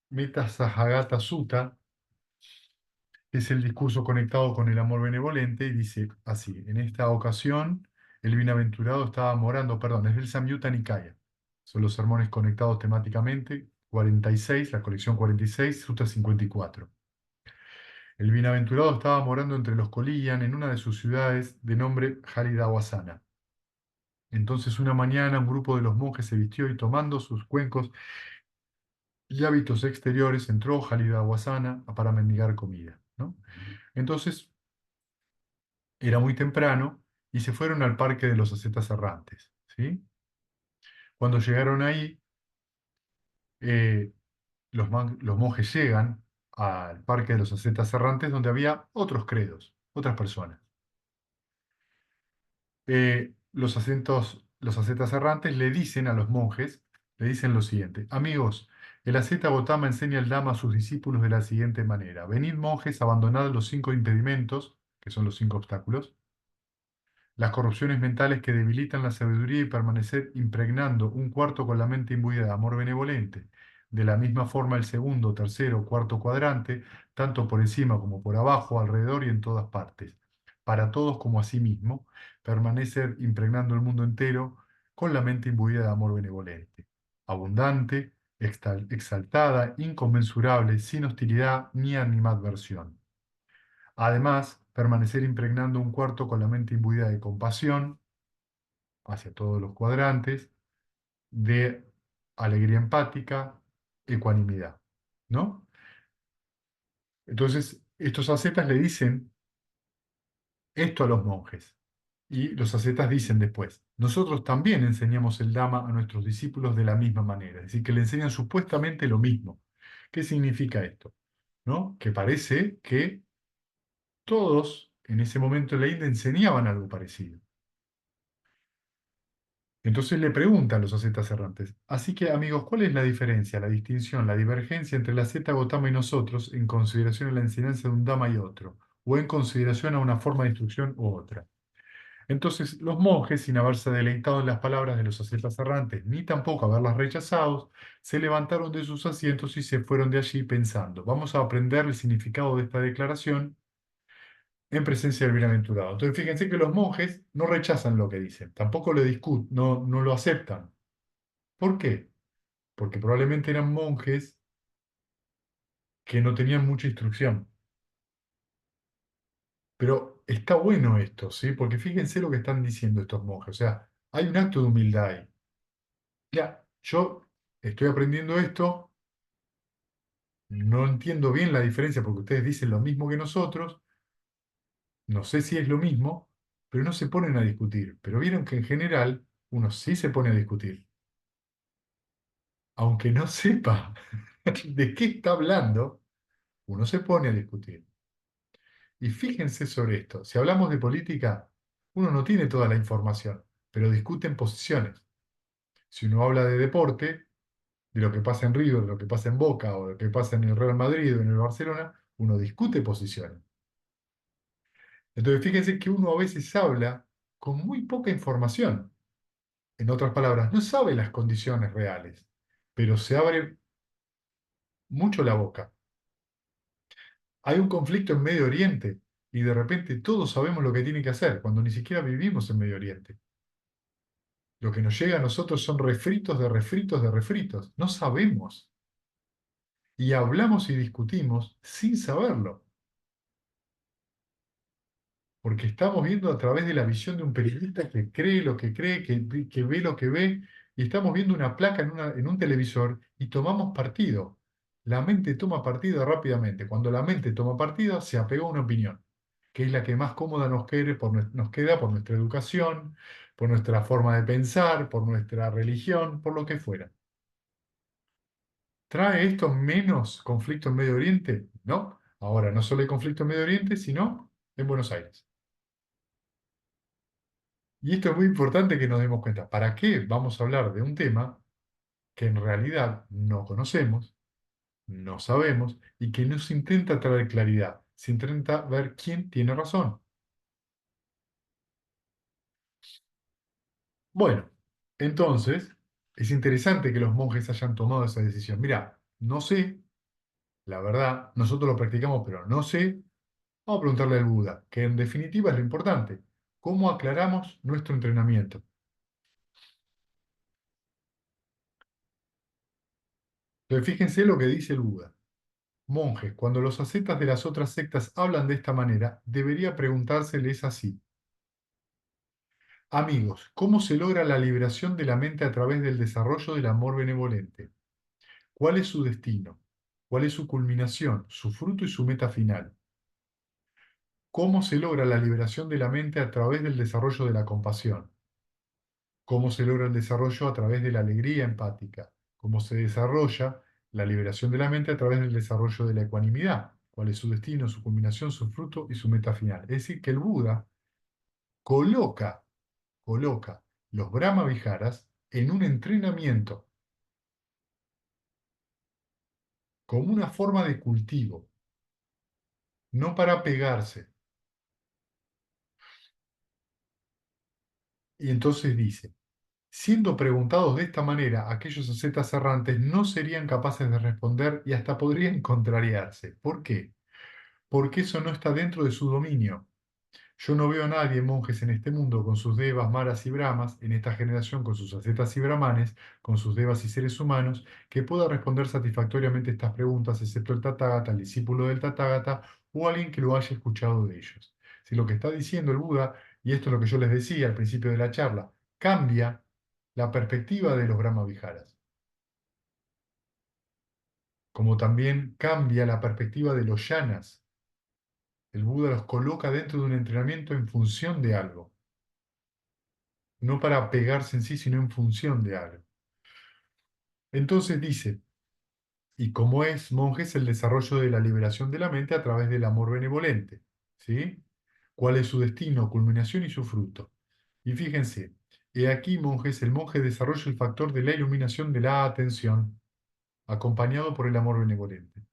Metta Sahagata Sutta, que es el discurso conectado con el amor benevolente, y dice así, en esta ocasión el bienaventurado estaba morando, perdón, es del Samyutta Nikaya, son los sermones conectados temáticamente, 46, la colección 46, Sutta 54. El bienaventurado estaba morando entre los Koliyan en una de sus ciudades de nombre Haridawasana. Entonces una mañana un grupo de los monjes se vistió y tomando sus cuencos y hábitos exteriores entró Jalida para mendigar comida, ¿no? Entonces era muy temprano y se fueron al parque de los ascetas errantes, ¿sí? Cuando llegaron ahí, eh, los monjes llegan al parque de los ascetas errantes donde había otros credos, otras personas. Los ascetas errantes le dicen a los monjes, le dicen lo siguiente: amigos, el asceta Gotama enseña el Dhamma a sus discípulos de la siguiente manera: venid monjes, abandonad los 5 impedimentos, que son los 5 obstáculos, las corrupciones mentales que debilitan la sabiduría y permanecer impregnando un cuarto con la mente imbuida de amor benevolente. De la misma forma, el segundo, tercero, cuarto cuadrante, tanto por encima como por abajo, alrededor y en todas partes, para todos como a sí mismo, permanecer impregnando el mundo entero con la mente imbuida de amor benevolente, abundante, exaltada, inconmensurable, sin hostilidad ni animadversión. Además, permanecer impregnando un cuarto con la mente imbuida de compasión hacia todos los cuadrantes, de alegría empática, ecuanimidad, ¿no? Entonces, estos ascetas le dicen esto a los monjes. Y los ascetas dicen después: nosotros también enseñamos el Dhamma a nuestros discípulos de la misma manera, es decir, que le enseñan supuestamente lo mismo. ¿Qué significa esto? ¿No? Que parece que todos en ese momento en la India enseñaban algo parecido. Entonces le preguntan los ascetas errantes: así que, amigos, ¿cuál es la diferencia, la distinción, la divergencia entre la asceta Gotama y nosotros en consideración a la enseñanza de un Dhamma y otro, o en consideración a una forma de instrucción u otra? Entonces los monjes, sin haberse deleitado en las palabras de los ascetas errantes, ni tampoco haberlas rechazado, se levantaron de sus asientos y se fueron de allí pensando: vamos a aprender el significado de esta declaración en presencia del bienaventurado. Entonces fíjense que los monjes no rechazan lo que dicen, tampoco lo discuten, no lo aceptan. ¿Por qué? Porque probablemente eran monjes que no tenían mucha instrucción. Pero está bueno esto, ¿sí? Porque fíjense lo que están diciendo estos monjes. O sea, hay un acto de humildad ahí. Ya, yo estoy aprendiendo esto, no entiendo bien la diferencia porque ustedes dicen lo mismo que nosotros, no sé si es lo mismo, pero no se ponen a discutir. Pero vieron que en general uno sí se pone a discutir, aunque no sepa de qué está hablando, uno se pone a discutir. Y fíjense sobre esto: si hablamos de política, uno no tiene toda la información, pero discuten posiciones. Si uno habla de deporte, de lo que pasa en River, de lo que pasa en Boca, o de lo que pasa en el Real Madrid o en el Barcelona, uno discute posiciones. Entonces fíjense que uno a veces habla con muy poca información. En otras palabras, no sabe las condiciones reales, pero se abre mucho la boca. Hay un conflicto en Medio Oriente y de repente todos sabemos lo que tiene que hacer cuando ni siquiera vivimos en Medio Oriente. Lo que nos llega a nosotros son refritos de refritos de refritos. No sabemos. Y hablamos y discutimos sin saberlo, porque estamos viendo a través de la visión de un periodista que cree lo que cree, que ve lo que ve, y estamos viendo una placa en un televisor y tomamos partido. La mente toma partido rápidamente. Cuando la mente toma partido, se apega a una opinión, que es la que más cómoda nos queda por nuestra educación, por nuestra forma de pensar, por nuestra religión, por lo que fuera. ¿Trae esto menos conflicto en Medio Oriente? No. Ahora, no solo hay conflicto en Medio Oriente, sino en Buenos Aires. Y esto es muy importante que nos demos cuenta. ¿Para qué vamos a hablar de un tema que en realidad no conocemos, no sabemos y que nos intenta traer claridad? Se intenta ver quién tiene razón. Bueno, entonces es interesante que los monjes hayan tomado esa decisión. Mira, no sé, la verdad, nosotros lo practicamos, pero no sé. Vamos a preguntarle al Buda, que en definitiva es lo importante. ¿Cómo aclaramos nuestro entrenamiento? Entonces, fíjense lo que dice el Buda. Monjes, cuando los ascetas de las otras sectas hablan de esta manera, debería preguntárseles así: Amigos, ¿cómo se logra la liberación de la mente a través del desarrollo del amor benevolente? ¿Cuál es su destino? ¿Cuál es su culminación, su fruto y su meta final? ¿Cómo se logra la liberación de la mente a través del desarrollo de la compasión? ¿Cómo se logra el desarrollo a través de la alegría empática? ¿Cómo se desarrolla la liberación de la mente a través del desarrollo de la ecuanimidad? ¿Cuál es su destino, su culminación, su fruto y su meta final? Es decir, que el Buda coloca, coloca los Brahma Viharas en un entrenamiento como una forma de cultivo, no para pegarse. Y entonces dice, siendo preguntados de esta manera, aquellos ascetas errantes no serían capaces de responder y hasta podrían contrariarse. ¿Por qué? Porque eso no está dentro de su dominio. Yo no veo a nadie, monjes, en este mundo con sus devas, maras y brahmas, en esta generación con sus ascetas y brahmanes, con sus devas y seres humanos, que pueda responder satisfactoriamente estas preguntas, excepto el Tathagata, el discípulo del Tathagata, o alguien que lo haya escuchado de ellos. Si lo que está diciendo el Buda, y esto es lo que yo les decía al principio de la charla, cambia la perspectiva de los Brahma Viharas, como también cambia la perspectiva de los yanas. El Buda los coloca dentro de un entrenamiento en función de algo, no para pegarse en sí, sino en función de algo. Entonces dice, y como es, monjes, el desarrollo de la liberación de la mente a través del amor benevolente, ¿sí? ¿Cuál es su destino, culminación y su fruto? Y fíjense, he aquí, monjes, el monje desarrolla el factor de la iluminación de la atención, acompañado por el amor benevolente.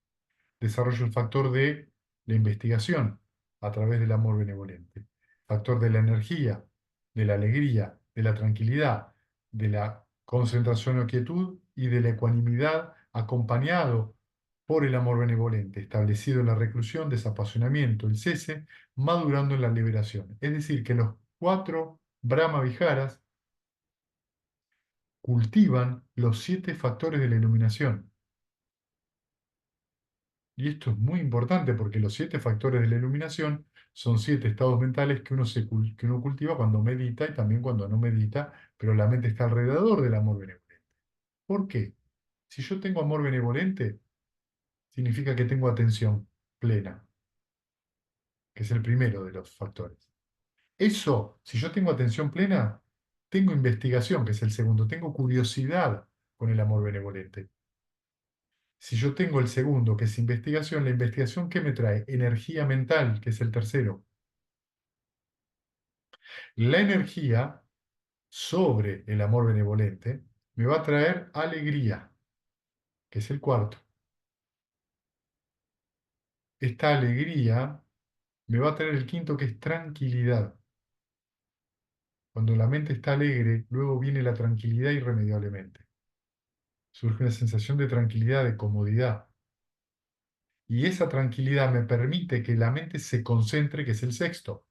Desarrollo el factor de la investigación a través del amor benevolente, factor de la energía, de la alegría, de la tranquilidad, de la concentración o quietud y de la ecuanimidad acompañado por el amor benevolente, establecido en la reclusión, desapasionamiento, el cese, madurando en la liberación. Es decir, que los cuatro Brahma Viharas cultivan los 7 factores de la iluminación. Y esto es muy importante porque los 7 factores de la iluminación son 7 estados mentales que que uno cultiva cuando medita y también cuando no medita, pero la mente está alrededor del amor benevolente. ¿Por qué? Si yo tengo amor benevolente, significa que tengo atención plena, que es el primero de los factores. Eso, si yo tengo atención plena, tengo investigación, que es el segundo, tengo curiosidad con el amor benevolente. Si yo tengo el segundo, que es investigación, la investigación, ¿qué me trae? Energía mental, que es el tercero. La energía sobre el amor benevolente me va a traer alegría, que es el cuarto. Esta alegría me va a traer el quinto, que es tranquilidad. Cuando la mente está alegre, luego viene la tranquilidad irremediablemente. Surge una sensación de tranquilidad, de comodidad. Y esa tranquilidad me permite que la mente se concentre, que es el sexto.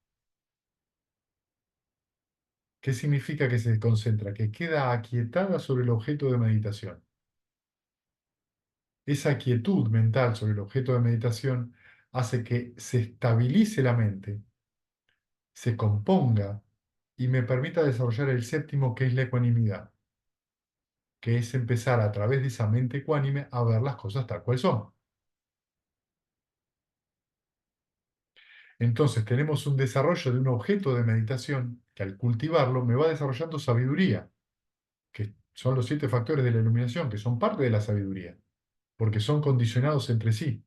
¿Qué significa que se concentra? Que queda aquietada sobre el objeto de meditación. Esa quietud mental sobre el objeto de meditación hace que se estabilice la mente, se componga y me permita desarrollar el séptimo, que es la ecuanimidad, que es empezar a través de esa mente ecuánime a ver las cosas tal cual son. Entonces tenemos un desarrollo de un objeto de meditación que al cultivarlo me va desarrollando sabiduría, que son los 7 factores de la iluminación, que son parte de la sabiduría, porque son condicionados entre sí.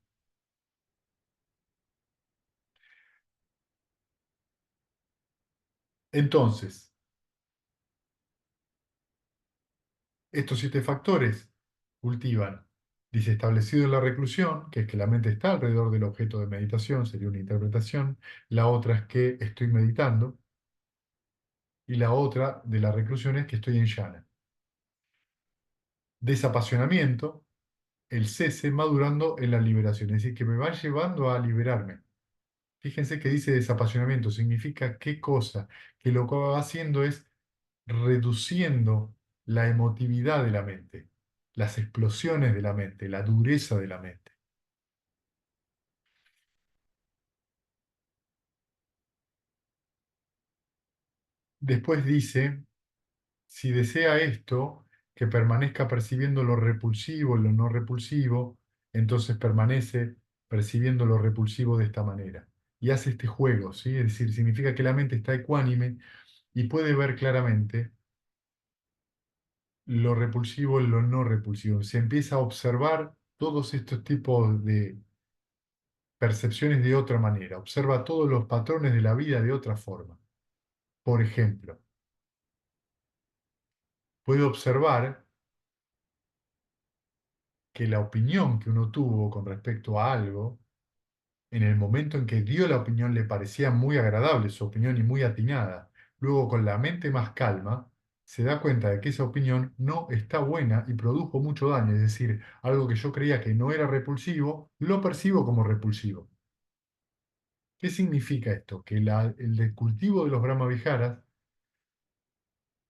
Entonces, estos 7 factores cultivan, dice, establecido en la reclusión, que es que la mente está alrededor del objeto de meditación, sería una interpretación. La otra es que estoy meditando. Y la otra de la reclusión es que estoy en llana. Desapasionamiento, el cese madurando en la liberación. Es decir, que me va llevando a liberarme. Fíjense que dice desapasionamiento. Significa qué cosa. Que lo que va haciendo es reduciendo la emotividad de la mente, las explosiones de la mente, la dureza de la mente. Después dice, si desea esto, que permanezca percibiendo lo repulsivo, lo no repulsivo, entonces permanece percibiendo lo repulsivo de esta manera. Y hace este juego, ¿sí? Es decir, significa que la mente está ecuánime y puede ver claramente lo repulsivo y lo no repulsivo. Se empieza a observar todos estos tipos de percepciones de otra manera. Observa todos los patrones de la vida de otra forma. Por ejemplo, puede observar que la opinión que uno tuvo con respecto a algo, en el momento en que dio la opinión le parecía muy agradable su opinión y muy atinada. Luego, con la mente más calma, se da cuenta de que esa opinión no está buena y produjo mucho daño. Es decir, algo que yo creía que no era repulsivo, lo percibo como repulsivo. ¿Qué significa esto? Que el cultivo de los Brahmaviharas,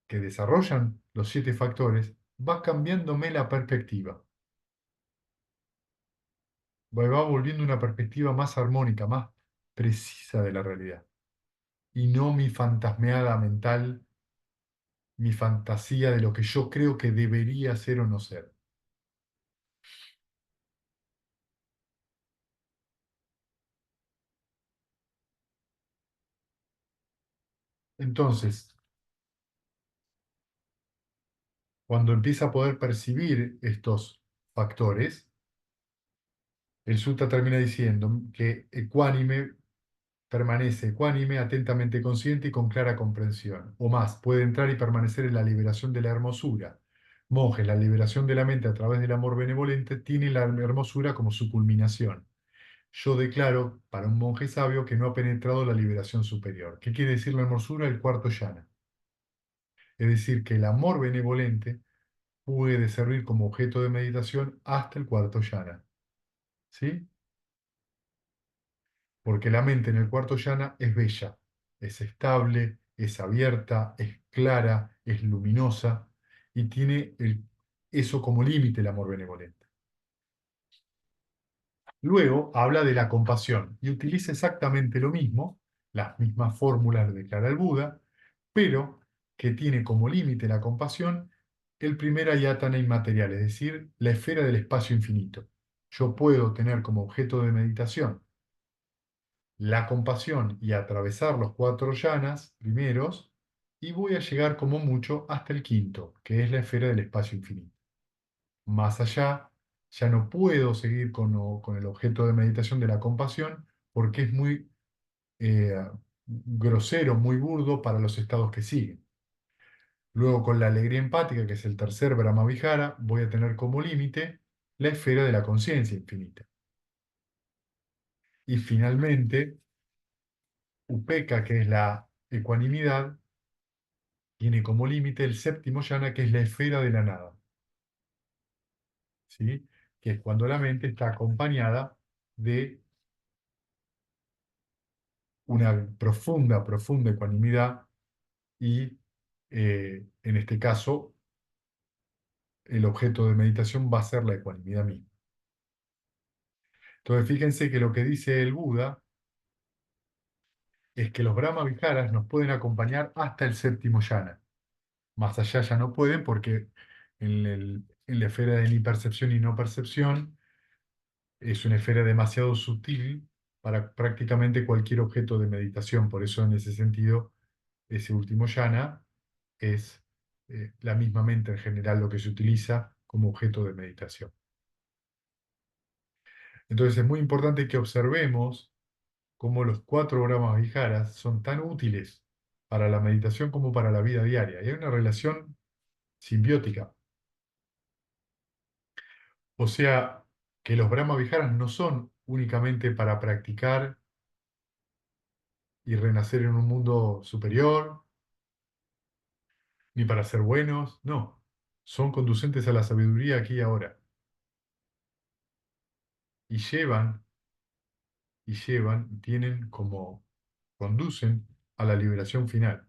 que desarrollan los 7 factores, va cambiándome la perspectiva. Va volviendo una perspectiva más armónica, más precisa de la realidad. Y no mi fantasmeada mental, mi fantasía de lo que yo creo que debería ser o no ser. Entonces, cuando empieza a poder percibir estos factores, el sutta termina diciendo que ecuánime permanece ecuánime, atentamente consciente y con clara comprensión. O más, puede entrar y permanecer en la liberación de la hermosura. Monjes, la liberación de la mente a través del amor benevolente tiene la hermosura como su culminación. Yo declaro para un monje sabio que no ha penetrado la liberación superior. ¿Qué quiere decir la hermosura? El cuarto yana. Es decir, que el amor benevolente puede servir como objeto de meditación hasta el cuarto yana. ¿Sí? Porque la mente en el cuarto yana es bella, es estable, es abierta, es clara, es luminosa y tiene eso como límite el amor benevolente. Luego habla de la compasión y utiliza exactamente lo mismo, las mismas fórmulas lo declara el Buda, pero que tiene como límite la compasión el primer ayatana inmaterial, es decir, la esfera del espacio infinito. Yo puedo tener como objeto de meditación la compasión y atravesar los 4 yanas primeros, y voy a llegar como mucho hasta el quinto, que es la esfera del espacio infinito. Más allá, ya no puedo seguir con el objeto de meditación de la compasión porque es muy eh, grosero, muy burdo para los estados que siguen. Luego, con la alegría empática, que es el tercer Brahmavihara, voy a tener como límite la esfera de la conciencia infinita. Y finalmente, Upeka, que es la ecuanimidad, tiene como límite el séptimo yana, que es la esfera de la nada, ¿sí? Que es cuando la mente está acompañada de una profunda, profunda ecuanimidad y, en este caso, el objeto de meditación va a ser la ecuanimidad misma. Entonces, fíjense que lo que dice el Buda es que los Brahma Viharas nos pueden acompañar hasta el séptimo yana. Más allá ya no pueden porque en la esfera de ni percepción y no percepción es una esfera demasiado sutil para prácticamente cualquier objeto de meditación. Por eso, en ese sentido, ese último yana es la misma mente en general lo que se utiliza como objeto de meditación. Entonces, es muy importante que observemos cómo los 4 Brahma-viharas son tan útiles para la meditación como para la vida diaria. Y hay una relación simbiótica. O sea, que los Brahma-viharas no son únicamente para practicar y renacer en un mundo superior, ni para ser buenos, no. Son conducentes a la sabiduría aquí y ahora. Y y tienen como, conducen a la liberación final.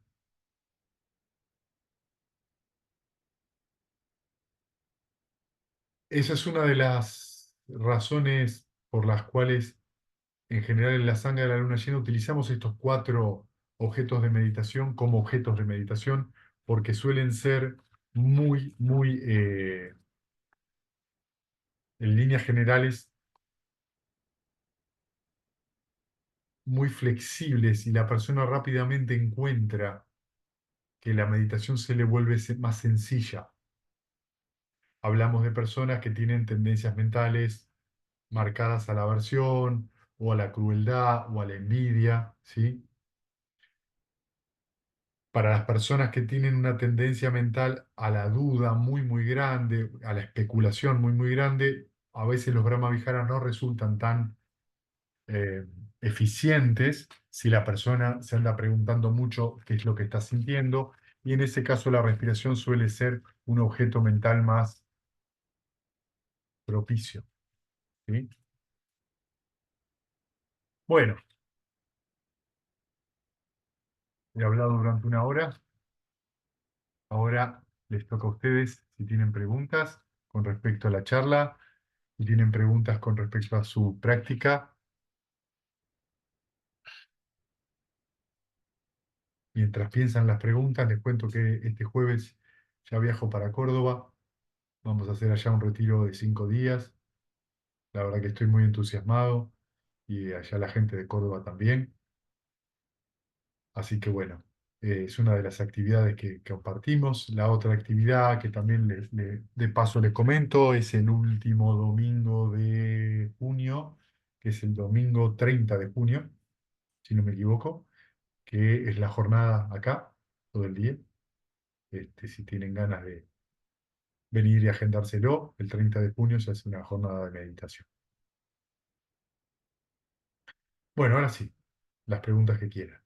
Esa es una de las razones por las cuales en general en la sangre de la luna llena utilizamos estos 4 objetos de meditación como objetos de meditación, porque suelen ser muy, muy, en líneas generales, muy flexibles y la persona rápidamente encuentra que la meditación se le vuelve más sencilla. Hablamos de personas que tienen tendencias mentales marcadas a la aversión o a la crueldad o a la envidia, ¿sí? Para las personas que tienen una tendencia mental a la duda muy, muy grande, a la especulación muy, muy grande, a veces los Brahmaviharas no resultan tan eh, eficientes si la persona se anda preguntando mucho qué es lo que está sintiendo, y en ese caso la respiración suele ser un objeto mental más propicio, ¿sí? Bueno, he hablado durante una hora, ahora les toca a ustedes si tienen preguntas con respecto a la charla, si tienen preguntas con respecto a su práctica. Mientras piensan las preguntas, les cuento que este jueves ya viajo para Córdoba. Vamos a hacer allá un retiro de 5 días. La verdad que estoy muy entusiasmado y allá la gente de Córdoba también. Así que bueno, es una de las actividades que compartimos. La otra actividad que también de paso les comento es el último domingo de junio, que es el domingo 30 de junio, si no me equivoco, que es la jornada acá, todo el día. Si tienen ganas de venir y agendárselo, el 30 de junio se hace una jornada de meditación. Bueno, ahora sí, las preguntas que quieran.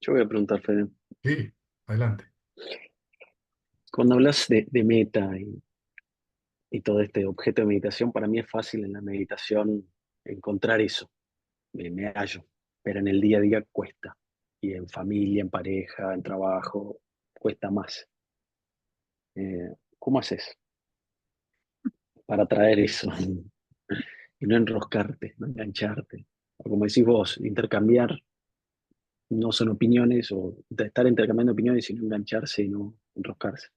Yo voy a preguntar, Fede, Sí, adelante. cuando hablas de meta y todo este objeto de meditación, para mí es fácil en la meditación encontrar eso, me hallo, pero en el día a día cuesta, y en familia, en pareja, en trabajo, cuesta más. ¿Cómo haces para traer eso y no enroscarte, no engancharte? O como decís vos, intercambiar no son opiniones o de estar intercambiando opiniones, sino engancharse y no enroscarse.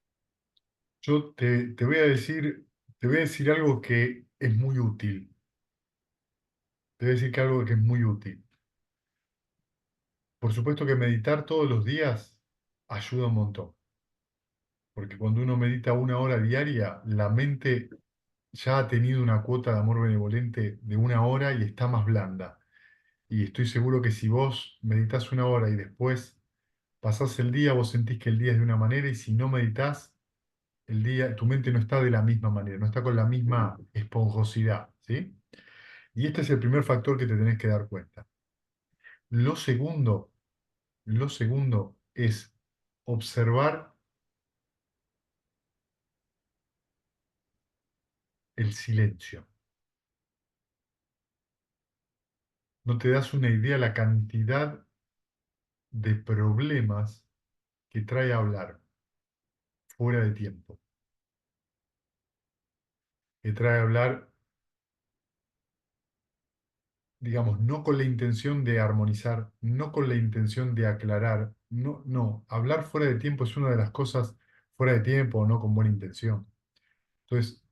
Yo te voy a decir algo que es muy útil. Te voy a decir que algo que es muy útil. Por supuesto que meditar todos los días ayuda un montón, porque cuando uno medita 1 hora diaria, la mente ya ha tenido una cuota de amor benevolente de 1 hora y está más blanda. Y estoy seguro que si vos meditas 1 hora y después pasás el día, vos sentís que el día es de una manera, y si no meditas, el día, tu mente no está de la misma manera, no está con la misma esponjosidad, ¿sí? Y este es el primer factor que te tenés que dar cuenta. Lo segundo, lo segundo es observar el silencio. No te das una idea la cantidad de problemas que trae hablar fuera de tiempo, que trae hablar, digamos, no con la intención de armonizar, no con la intención de aclarar, no, no, hablar fuera de tiempo es una de las cosas fuera de tiempo o no con buena intención. Entonces,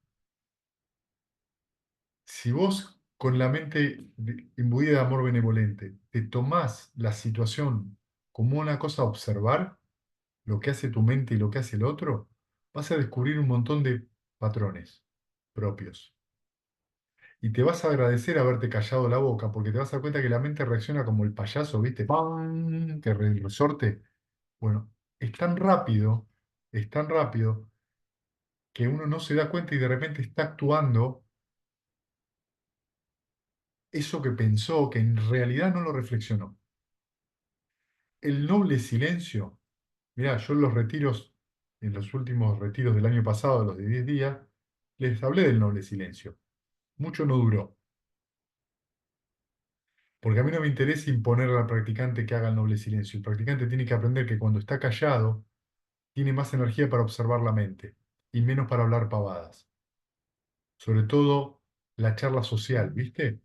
si vos con la mente imbuida de amor benevolente te tomás la situación como una cosa a observar, lo que hace tu mente y lo que hace el otro, vas a descubrir un montón de patrones propios. Y te vas a agradecer haberte callado la boca, porque te vas a dar cuenta que la mente reacciona como el payaso, ¿viste? ¡Pam! Que resorte. Bueno, es tan rápido que uno no se da cuenta y de repente está actuando eso que pensó, que en realidad no lo reflexionó. El noble silencio. Mirá, yo en los retiros, en los últimos retiros del año pasado, los de 10 días, les hablé del noble silencio. Mucho no duró, porque a mí no me interesa imponer al practicante que haga el noble silencio. El practicante tiene que aprender que cuando está callado, tiene más energía para observar la mente y menos para hablar pavadas. Sobre todo la charla social, ¿viste?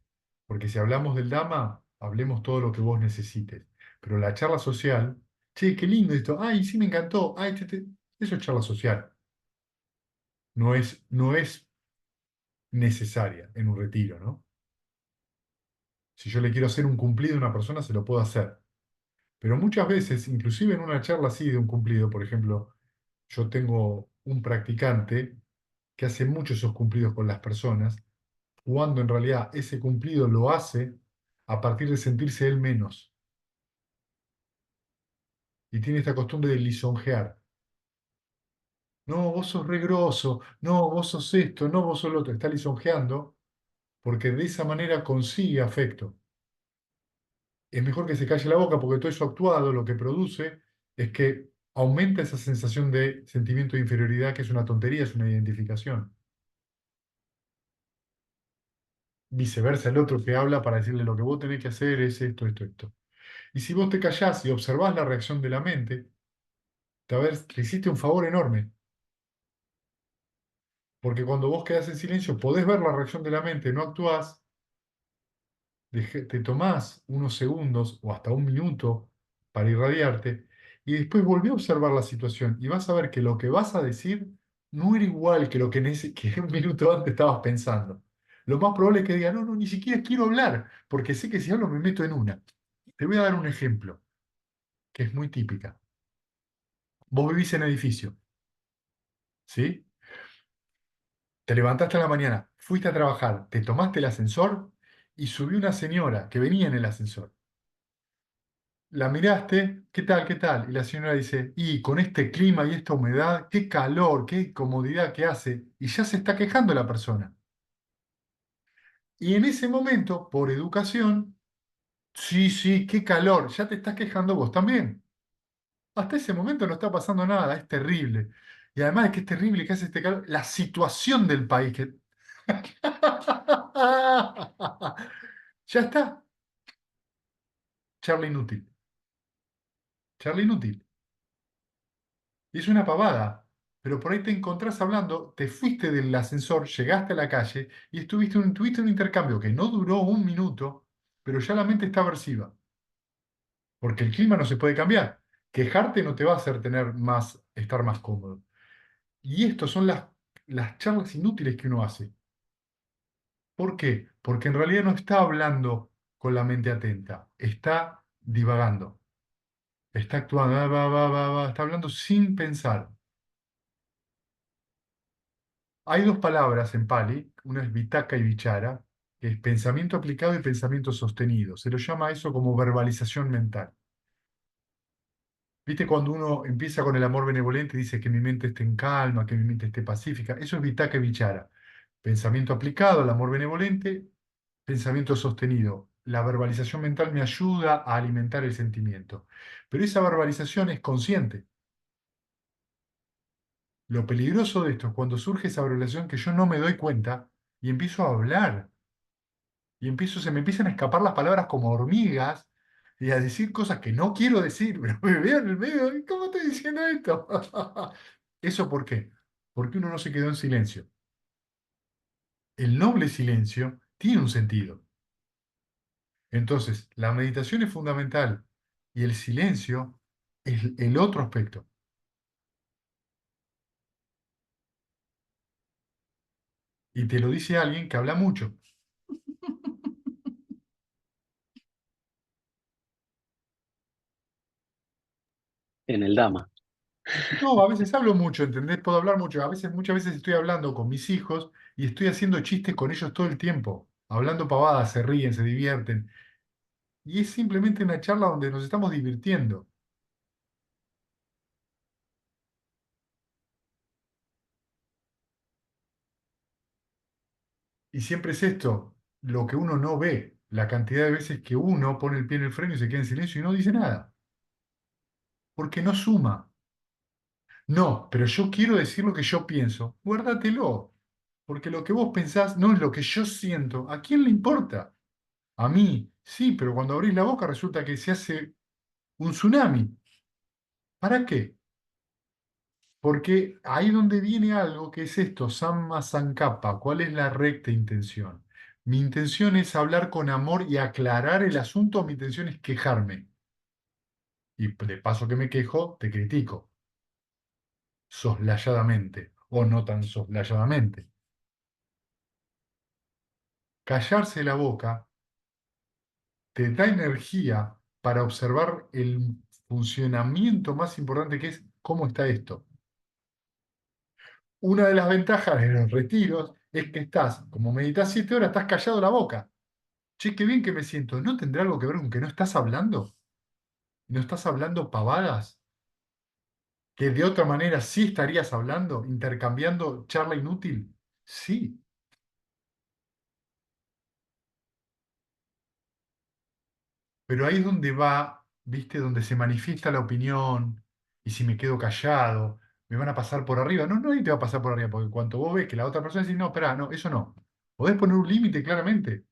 Porque si hablamos del Dhamma, hablemos todo lo que vos necesites. Pero la charla social, che, qué lindo esto, ay, sí me encantó, ay, eso es charla social. No es necesaria en un retiro, ¿no? Si yo le quiero hacer un cumplido a una persona, se lo puedo hacer. Pero muchas veces, inclusive en una charla así de un cumplido, por ejemplo, yo tengo un practicante que hace muchos esos cumplidos con las personas, cuando en realidad ese cumplido lo hace a partir de sentirse él menos. Y tiene esta costumbre de lisonjear. No, vos sos re groso, no, vos sos esto, no, vos sos lo otro. Está lisonjeando porque de esa manera consigue afecto. Es mejor que se calle la boca porque todo eso actuado lo que produce es que aumenta esa sensación de sentimiento de inferioridad, que es una tontería, es una identificación. Viceversa, el otro que habla para decirle lo que vos tenés que hacer es esto, esto, esto. Y si vos te callás y observás la reacción de la mente, te hiciste un favor enorme. Porque cuando vos quedás en silencio, podés ver la reacción de la mente, no actuás, te tomás unos segundos o hasta un minuto para irradiarte y después volví a observar la situación y vas a ver que lo que vas a decir no era igual que lo que, que un minuto antes estabas pensando. Lo más probable es que diga, no, no, ni siquiera quiero hablar, porque sé que si hablo me meto en una. Te voy a dar un ejemplo, que es muy típica. Vos vivís en edificio, ¿sí? Te levantaste a la mañana, fuiste a trabajar, te tomaste el ascensor y subió una señora que venía en el ascensor. La miraste, ¿qué tal, qué tal? Y la señora dice, y con este clima y esta humedad, qué calor, qué comodidad que hace. Y ya se está quejando la persona. Y en ese momento, por educación, sí, sí, qué calor, ya te estás quejando vos también. Hasta ese momento no está pasando nada, es terrible. Y además es que es terrible que hace este calor, la situación del país. Ya está, charla inútil, charla inútil. Y es una pavada, pero por ahí te encontrás hablando, te fuiste del ascensor, llegaste a la calle y tuviste un intercambio que no duró un minuto, pero ya la mente está aversiva, porque el clima no se puede cambiar. Quejarte no te va a hacer estar más cómodo. Y estas son las charlas inútiles que uno hace. ¿Por qué? Porque en realidad no está hablando con la mente atenta, está divagando, está actuando, está hablando sin pensar. Hay dos palabras en Pali, una es vitaka y vichara, que es pensamiento aplicado y pensamiento sostenido. Se lo llama eso como verbalización mental. ¿Viste cuando uno empieza con el amor benevolente y dice que mi mente esté en calma, que mi mente esté pacífica? Eso es vitaka y vichara. Pensamiento aplicado, el amor benevolente, pensamiento sostenido. La verbalización mental me ayuda a alimentar el sentimiento. Pero esa verbalización es consciente. Lo peligroso de esto es cuando surge esa verbalización que yo no me doy cuenta y empiezo a hablar. Y se me empiezan a escapar las palabras como hormigas y a decir cosas que no quiero decir, pero me veo en el medio, ¿y cómo estoy diciendo esto? ¿Eso por qué? Porque uno no se quedó en silencio. El noble silencio tiene un sentido. Entonces, la meditación es fundamental y el silencio es el otro aspecto. Y te lo dice alguien que habla mucho. En el Dama. No, a veces hablo mucho, ¿entendés? Puedo hablar mucho. Muchas veces estoy hablando con mis hijos y estoy haciendo chistes con ellos todo el tiempo. Hablando pavadas, se ríen, se divierten. Y es simplemente una charla donde nos estamos divirtiendo. Y siempre es esto, lo que uno no ve, la cantidad de veces que uno pone el pie en el freno y se queda en silencio y no dice nada. porque no suma. No, pero yo quiero decir lo que yo pienso. Guárdatelo, porque lo que vos pensás no es lo que yo siento. ¿A quién le importa? A mí, sí, pero cuando abrís la boca resulta que se hace un tsunami. ¿Para qué? Porque ahí donde viene algo que es esto, Samma Sankappa, ¿cuál es la recta intención? Mi intención es hablar con amor y aclarar el asunto, o mi intención es quejarme. Y de paso que me quejo, te critico, soslayadamente o no tan soslayadamente. Callarse la boca te da energía para observar el funcionamiento más importante que es cómo está esto. Una de las ventajas de los retiros es que estás, como meditas 7 horas, estás callado la boca. Che, qué bien que me siento. ¿No tendrá algo que ver con que no estás hablando? ¿No estás hablando pavadas? ¿Que de otra manera sí estarías hablando, intercambiando charla inútil? Sí, pero ahí es donde va, ¿viste? Donde se manifiesta la opinión. Y si me quedo callado, me van a pasar por arriba. No, nadie te va a pasar por arriba, porque cuando vos ves que la otra persona dice, no, espera, no, eso no. Podés poner un límite claramente.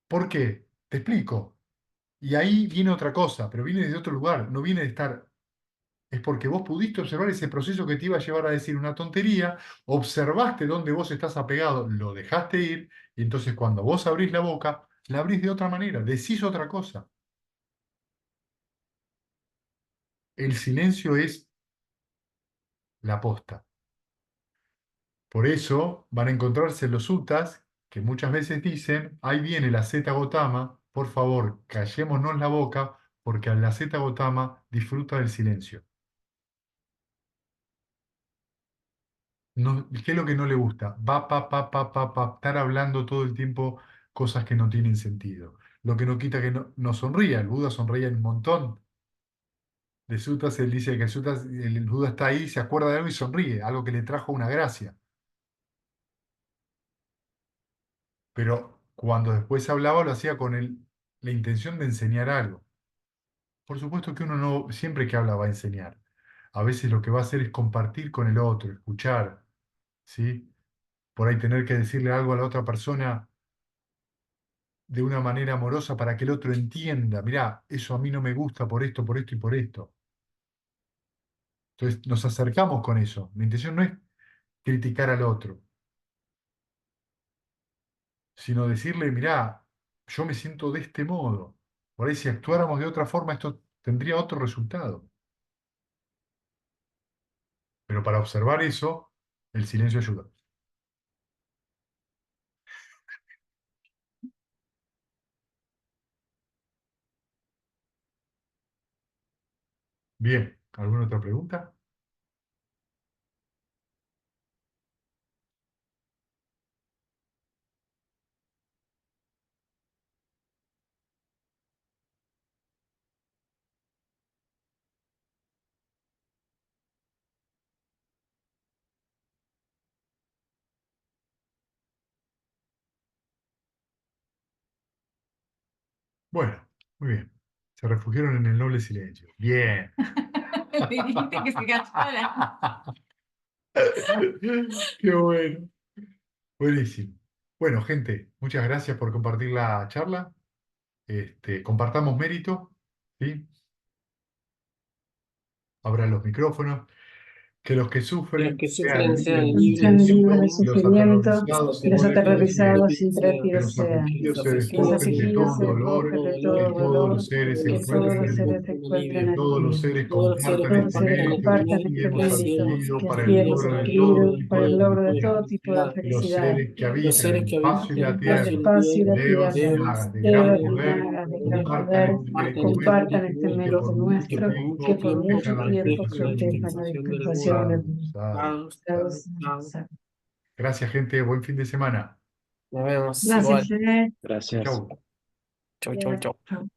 ¿Por qué? Te explico. Y ahí viene otra cosa, pero viene de otro lugar, no viene de estar. Es porque vos pudiste observar ese proceso que te iba a llevar a decir una tontería, observaste dónde vos estás apegado, lo dejaste ir, y entonces cuando vos abrís la boca, la abrís de otra manera, decís otra cosa. El silencio es la posta. Por eso van a encontrarse los suttas que muchas veces dicen, ahí viene la Zeta Gotama, por favor, callémonos la boca, porque la Zeta Gotama disfruta del silencio. No, ¿qué es lo que no le gusta? Va, pa, estar hablando todo el tiempo cosas que no tienen sentido. Lo que no quita que no sonría. El Buda sonreía un montón de suttas. Él dice que el Buda está ahí, se acuerda de algo y sonríe, algo que le trajo una gracia. Pero cuando después hablaba, lo hacía con la intención de enseñar algo. Por supuesto que uno no, siempre que habla va a enseñar. A veces lo que va a hacer es compartir con el otro, escuchar, ¿sí? Por ahí tener que decirle algo a la otra persona de una manera amorosa para que el otro entienda, mirá, eso a mí no me gusta por esto y por esto. Entonces nos acercamos con eso. Mi intención no es criticar al otro, sino decirle, mirá, yo me siento de este modo. Por ahí si actuáramos de otra forma esto tendría otro resultado. Pero para observar eso, el silencio ayuda. Bien, ¿alguna otra pregunta? Bueno, muy bien. Se refugiaron en el noble silencio. Bien. Le dijiste que se callara. Qué bueno. Buenísimo. Bueno, gente, muchas gracias por compartir la charla. Compartamos mérito, ¿sí? Abran los micrófonos. Que los que Que los sufren que sean sufren libres sean del libres del Sean libres del sufrimiento y los sufrimiento, sufrimiento aterrorizados y los intrépidos sean. aterrorizados Que intrépidos los sean. afligidos los se Que los despojen afligidos de afligidos todo se de dolor, despojen todo de que todo dolor, todos dolor los seres todos se y que los todos seres encuentren los se en seres se encuentren en encuentren que alivio, todos los alivio. seres todos los Que seres compartan todos los este seres compartan este mérito compartan y este mérito hemos mérito adquirido que para el hemos logro de adquirido todo tipo para de el logro de felicidad. todo tipo de felicidad. Los felicidad. seres que Los habitan seres el que espacio y habitan el la El espacio y tierra la espacio y la tierra deban tierra de gran deban y poder hagas de gran compartan poder, este mérito compartan este nuestro compartan este mérito y que nuestro mérito por y que mucho nuestro por que mucho tiempo por tiempo mucho protejan la tiempo protejan la dispensación divina. protejan la dispensación del dispensación del mundo. Sadhu, mundo. sadhu, Sadhu, sadhu. sadhu, sadhu. Gracias, gente. Buen fin de semana. Nos vemos Gracias, igual. Fede. Gracias. Chau. Chau, chau, chau. Chao.